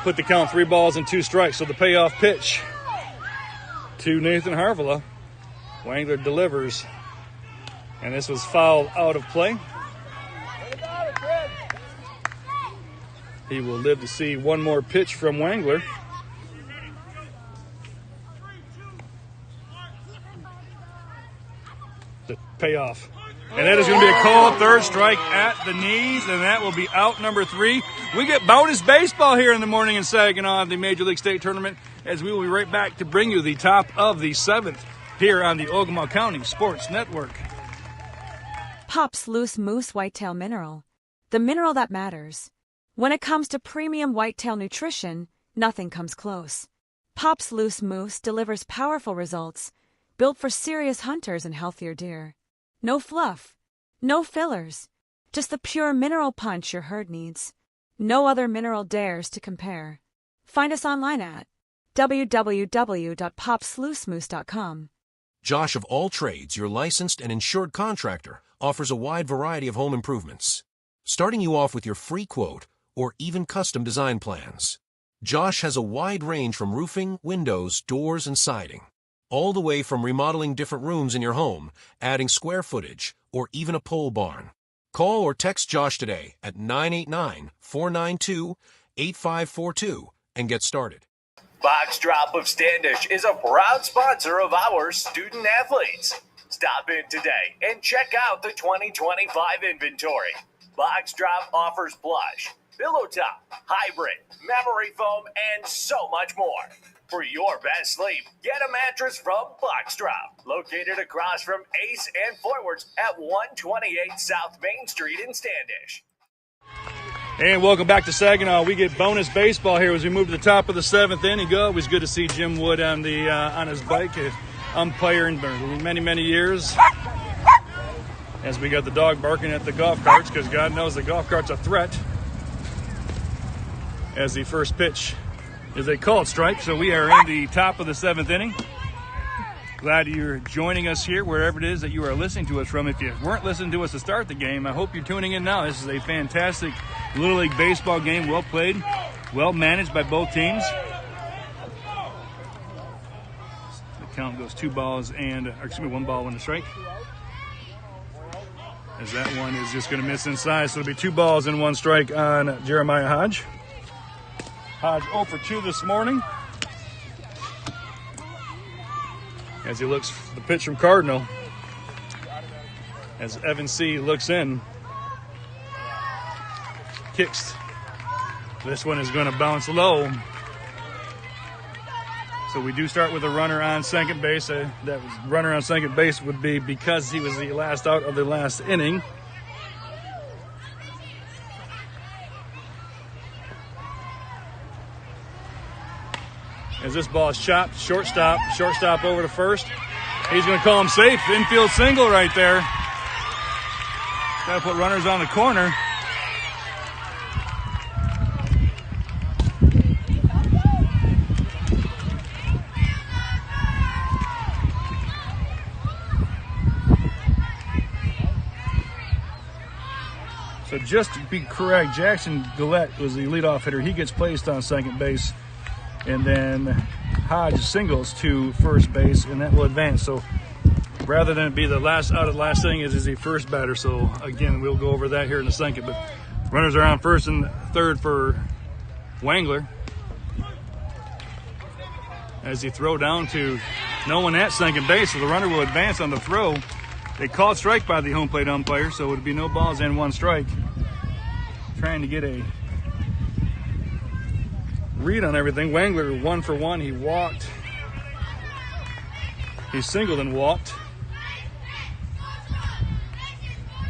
put the count 3 balls and 2 strikes. So the payoff pitch to Nathan Harvilla. Wangler delivers. And this was fouled out of play. He will live to see 1 more pitch from Wangler. The payoff. And that is going to be a called 3rd strike at the knees, and that will be out number 3. We get bonus baseball here in the morning in Saginaw at the Major League State Tournament, as we will be right back to bring you the top of the 7th here on the Ogama County Sports Network. Pop's Loose Moose Whitetail Mineral. The mineral that matters. When it comes to premium whitetail nutrition, nothing comes close. Pop's Loose Moose delivers powerful results, built for serious hunters and healthier deer. No fluff, no fillers, just the pure mineral punch your herd needs. No other mineral dares to compare. Find us online at www.popsloosemoose.com. Josh of All Trades, your licensed and insured contractor, offers a wide variety of home improvements, starting you off with your free quote or even custom design plans. Josh has a wide range from roofing, windows, doors, and siding, all the way from remodeling different rooms in your home, adding square footage, or even a pole barn. Call or text Josh today at 989-492-8542 and get started. Box Drop of Standish is a proud sponsor of our student athletes. Stop in today and check out the 2025 inventory. Box Drop offers plush, pillow top, hybrid, memory foam, and so much more. For your best sleep, get a mattress from Box Drop, located across from Ace and Forwards at 128 South Main Street in Standish. And welcome back to Saginaw. We get bonus baseball here as we move to the top of the 7th inning. Always good to see Jim Wood on his bike, umpiring for many, many years. As we got the dog barking at the golf carts, because God knows the golf cart's a threat. As the first pitch is a called strike, so we are in the top of the 7th inning. Glad you're joining us here, wherever it is that you are listening to us from. If you weren't listening to us to start the game, I hope you're tuning in now. This is a fantastic Little League baseball game, well played, well managed by both teams. The count goes 1 ball, 1 strike. As that one is just going to miss inside, so it'll be 2 balls and 1 strike on Jeremiah Hodge. Hodge 0 for 2 this morning. As he looks for the pitch from Cardinal. As Evan C. looks in. Kicks. This one is going to bounce low. So we do start with a runner on second base. That runner on second base would be because he was the last out of the last inning. As this ball is chopped, shortstop over to first. He's going to call him safe. Infield single right there. Got to put runners on the corner. So just to be correct, Jackson Gillette was the leadoff hitter. He gets placed on second base. And then Hodge singles to first base, and that will advance. So rather than it be the last out of the last inning, is the first batter. So again, we'll go over that here in a second. But runners are on first and third for Wangler. As he throw down to no one at second base, so the runner will advance on the throw. They called strike by the home plate umpire, so it would be no balls and 1 strike. Trying to get a read on everything. Wangler 1 for 1. He walked. He singled and walked.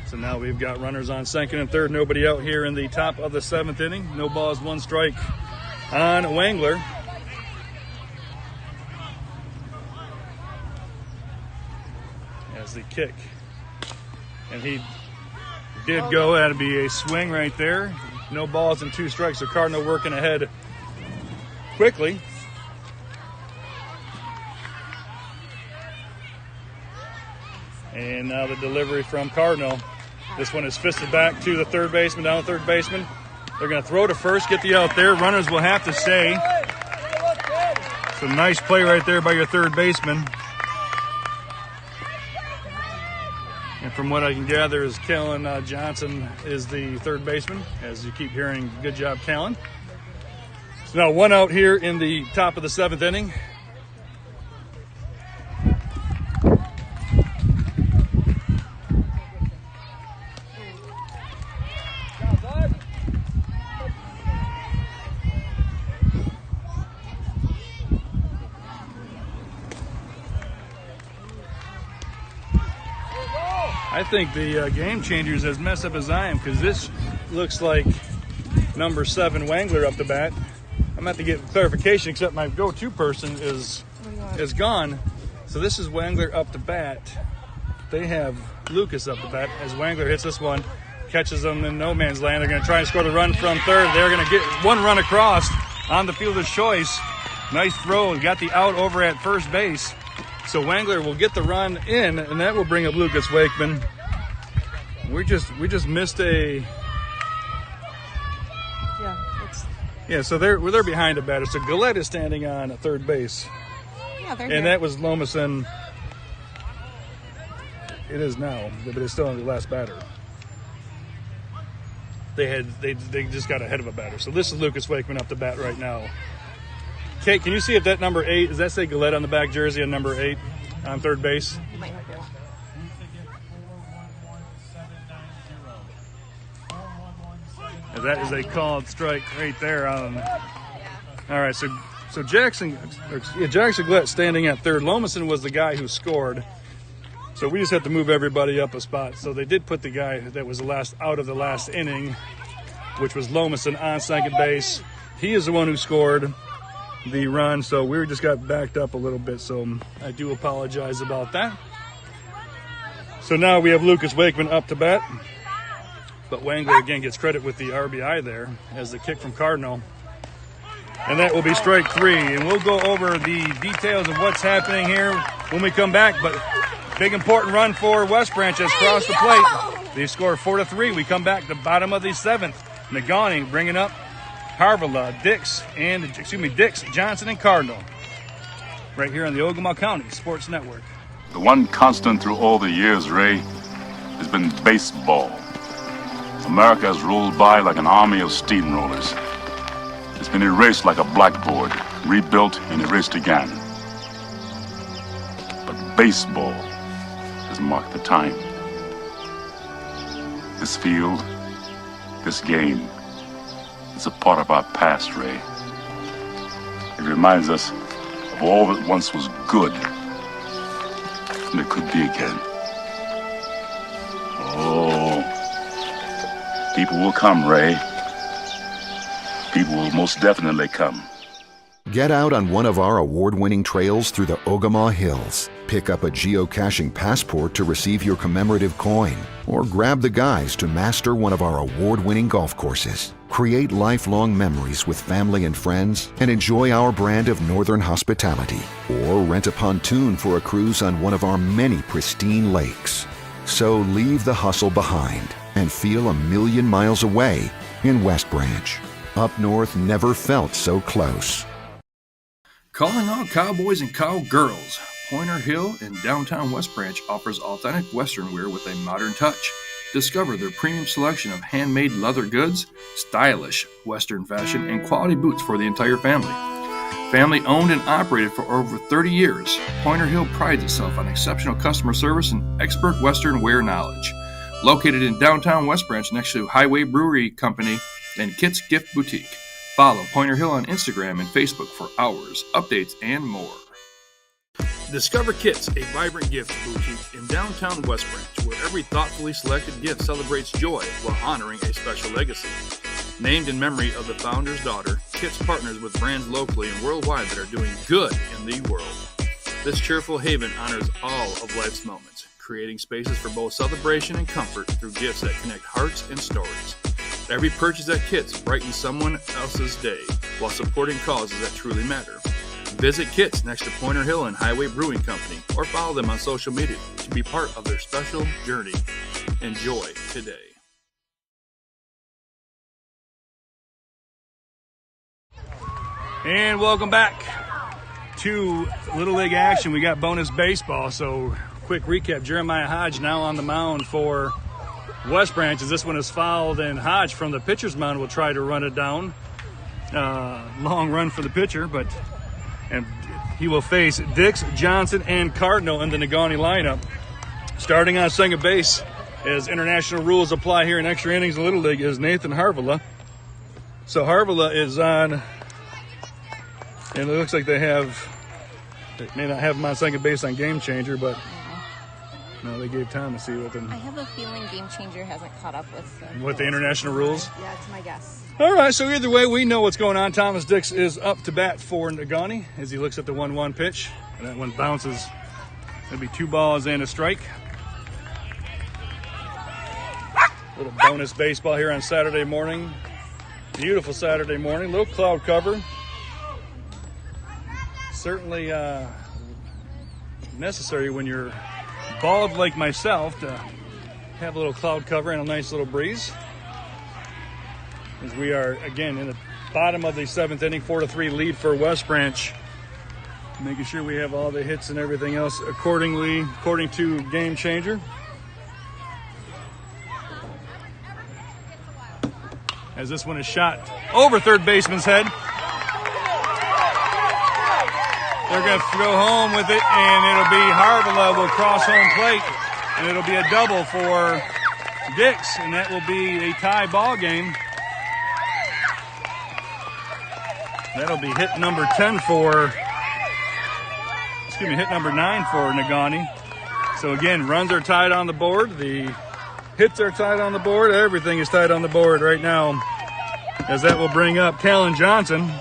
So now we've got runners on second and third. Nobody out here in the top of the 7th inning. No balls, 1 strike on Wangler. As the kick. And he did go. That'd be a swing right there. No balls and 2 strikes. So Cardinal working ahead quickly. And now the delivery from Cardinal. This one is fisted back to the third baseman, down the third baseman. They're going to throw to first, get the out there. Runners will have to stay. Some nice play right there by your third baseman. And from what I can gather is Kellen Johnson is the third baseman, as you keep hearing, good job, Kellen. So now 1 out here in the top of the 7th inning. I think the game changers as messed up as I am, because this looks like number 7 Wangler up the bat. I'm going to have to get clarification, except my go-to person is gone. So this is Wangler up the bat. They have Lucas up the bat as Wangler hits this one, catches them in no man's land. They're going to try and score the run from third. They're going to get 1 run across on the fielder's choice. Nice throw. Got the out over at first base. So Wangler will get the run in, and that will bring up Lucas Wakeman. We just missed a. Yeah, so they're behind a batter. So Gillette is standing on third base. Yeah, they're and here. That was Lomason. It is now, but it's still on the last batter. They just got ahead of a batter. So this is Lucas Wakeman up to bat right now. Kate, can you see if that number 8, does that say Gillette on the back jersey on number 8 on third base? You might not be able to. That is a called strike right there. All right, so Jackson Gillette standing at third. Lomason was the guy who scored. So we just have to move everybody up a spot. So they did put the guy that was the last out of the last inning, which was Lomason, on second base. He is the one who scored the run, so we just got backed up a little bit. So I do apologize about that. So now we have Lucas Wakeman up to bat. But Wangler again gets credit with the RBI there as the kick from Cardinal. And that will be strike 3. And we'll go over the details of what's happening here when we come back. But big important run for West Branch has crossed the plate. They score 4-3. We come back to the bottom of the 7th. Negaunee bringing up Harvilla, Dix, Johnson, and Cardinal. Right here on the Ogama County Sports Network. The one constant through all the years, Ray, has been baseball. America has rolled by like an army of steamrollers. It's been erased like a blackboard, rebuilt and erased again. But baseball has marked the time. This field, this game, is a part of our past, Ray. It reminds us of all that once was good, and it could be again. Oh, people will come, Ray. People will most definitely come. Get out on one of our award-winning trails through the Ogama Hills. Pick up a geocaching passport to receive your commemorative coin, or grab the guides to master one of our award-winning golf courses. Create lifelong memories with family and friends and enjoy our brand of northern hospitality, or rent a pontoon for a cruise on one of our many pristine lakes. So leave the hustle behind and feel a million miles away in West Branch. Up north never felt so close. Calling all cowboys and cowgirls, Pointer Hill in downtown West Branch offers authentic Western wear with a modern touch. Discover their premium selection of handmade leather goods, stylish Western fashion, and quality boots for the entire family. Family owned and operated for over 30 years, Pointer Hill prides itself on exceptional customer service and expert Western wear knowledge. Located in downtown West Branch next to Highway Brewery Company and Kit's Gift Boutique. Follow Pointer Hill on Instagram and Facebook for hours, updates, and more. Discover Kit's, a vibrant gift boutique in downtown West Branch, where every thoughtfully selected gift celebrates joy while honoring a special legacy. Named in memory of the founder's daughter, Kit's partners with brands locally and worldwide that are doing good in the world. This cheerful haven honors all of life's moments, creating spaces for both celebration and comfort through gifts that connect hearts and stories. Every purchase at Kit's brightens someone else's day while supporting causes that truly matter. Visit Kit's next to Pointer Hill and Highway Brewing Company, or follow them on social media to be part of their special journey. Enjoy today. And welcome back to Little League action. We got bonus baseball, so quick recap. Jeremiah Hodge now on the mound for West Branch, as this one is fouled, and Hodge from the pitcher's mound will try to run it down. Long run for the pitcher, and he will face Dix, Johnson, and Cardinal in the Negaunee lineup. Starting on second base, as international rules apply here in extra innings in Little League, is Nathan Harvilla. So Harvilla is on, and it looks like they may not have him on second base on Game Changer, but no, they gave time to see with him. I have a feeling Game Changer hasn't caught up with the international rules. Yeah, it's my guess. All right, so either way, we know what's going on. Thomas Dix is up to bat for Negaunee as he looks at the 1-1 pitch, and that one bounces. It'll be 2 balls and a strike. Little bonus baseball here on Saturday morning. Beautiful Saturday morning. Little cloud cover. certainly necessary when you're bald like myself to have a little cloud cover and a nice little breeze. As we are, again, in the bottom of the 7th inning, 4-3 lead for West Branch. Making sure we have all the hits and everything else according to Game Changer. As this one is shot over third baseman's head. They're going to go home with it, and it'll be Harvilla will cross home plate, and it'll be a double for Dix, and that will be a tie ball game. That'll be hit number 9 for Negaunee. So again, runs are tied on the board. The hits are tied on the board. Everything is tied on the board right now, as that will bring up Callan Johnson.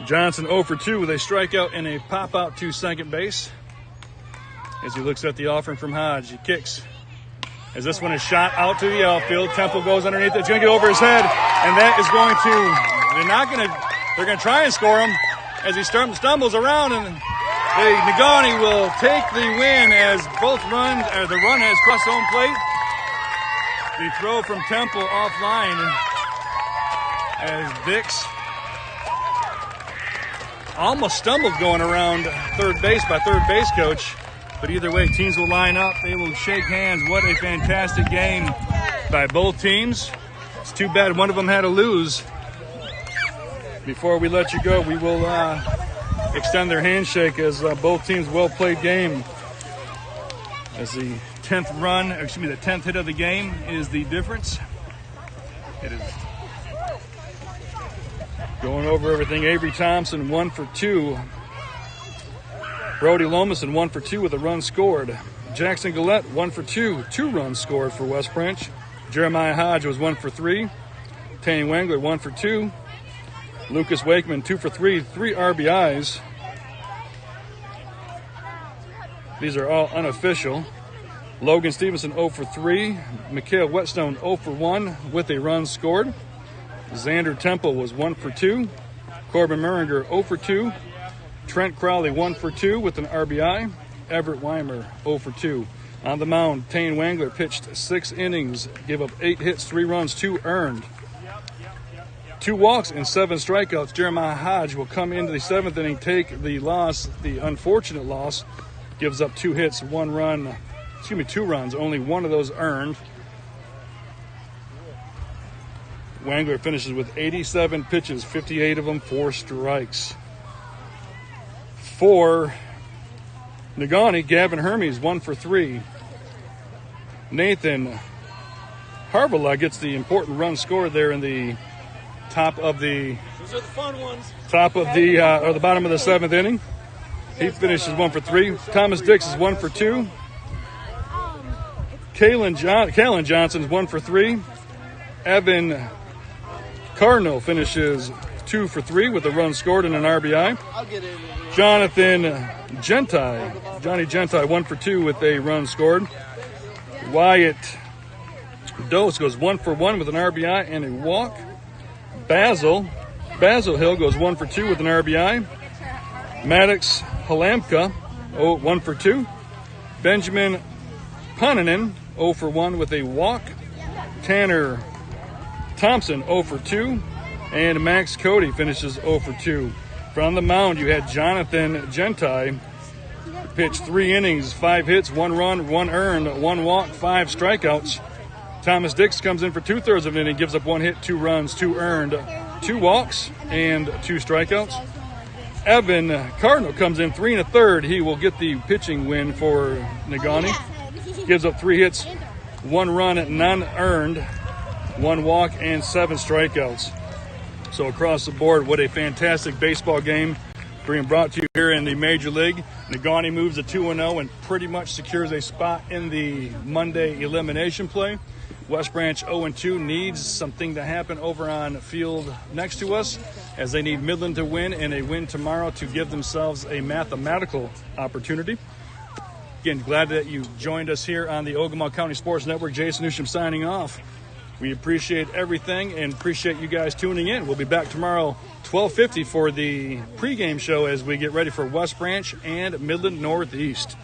Johnson 0 for 2 with a strikeout and a pop out to second base. As he looks at the offering from Hodge, he kicks. As this one is shot out to the outfield, Temple goes underneath it. It's going to get over his head, and that is going to, they're going to try and score him as he stumbles around, and the Negaunee will take the win as the run has crossed home plate. The throw from Temple offline as Dix almost stumbled going around third base by third base coach. But either way, teams will line up. They will shake hands. What a fantastic game by both teams. It's too bad one of them had to lose. Before we let you go, we will extend their handshake as both teams well-played game. As the 10th hit of the game is the difference. It is going over everything. Avery Thompson 1 for 2. Brody Lomason 1 for 2 with a run scored. Jackson Gillette 1 for 2, 2 runs scored for West Branch. Jeremiah Hodge was 1 for 3. Tanny Wengler 1 for 2. Lucas Wakeman 2 for 3, 3 RBIs. These are all unofficial. Logan Stevenson 0 for 3. Mikhail Whetstone 0 for 1 with a run scored. Xander Temple was 1 for 2. Corbin Muringer 0 for 2. Trent Crowley 1 for 2 with an RBI. Everett Weimer 0 for 2. On the mound, Tane Wengler pitched 6 innings, gave up 8 hits, 3 runs, 2 earned. 2 walks and 7 strikeouts. Jeremiah Hodge will come into the 7th inning, take the loss, the unfortunate loss. Gives up 2 hits, 2 runs, only 1 of those earned. Wengler finishes with 87 pitches, 58 of them 4 strikes. For Negaunee, Gavin Hermes 1 for 3. Nathan Harvilla gets the important run scored there in the top of the bottom of the 7th inning. He finishes 1 for 3. Thomas Dix is 1 for 2. Callan Johnson's 1 for 3. Evan Cardinal finishes 2 for 3 with a run scored and an RBI. Johnny Gentai 1 for 2 with a run scored. Wyatt Dose goes 1 for 1 with an RBI and a walk. Basil Hill goes 1 for 2 with an RBI. Maddox Halamka 1 for 2. Benjamin Punanen 0 for 1 with a walk. Tanner Thompson 0 for 2. And Max Cody finishes 0 for 2. From the mound, you had Jonathan Gentai pitch 3 innings, 5 hits, 1 run, 1 earned, 1 walk, 5 strikeouts. Thomas Dix comes in for 2/3 of an inning, gives up 1 hit, 2 runs, 2 earned, 2 walks, and 2 strikeouts. Evan Cardinal comes in 3 1/3. He will get the pitching win for Negaunee. Gives up 3 hits, 1 run, none earned, 1 walk, and 7 strikeouts. So across the board, what a fantastic baseball game being brought to you here in the Major League. Negaunee moves to 2-0 and pretty much secures a spot in the Monday elimination play. West Branch 0-2 needs something to happen over on the field next to us, as they need Midland to win and a win tomorrow to give themselves a mathematical opportunity. Again, glad that you joined us here on the Ogama County Sports Network. Jason Newsham signing off. We appreciate everything and appreciate you guys tuning in. We'll be back tomorrow, 12:50 for the pregame show as we get ready for West Branch and Midland Northeast.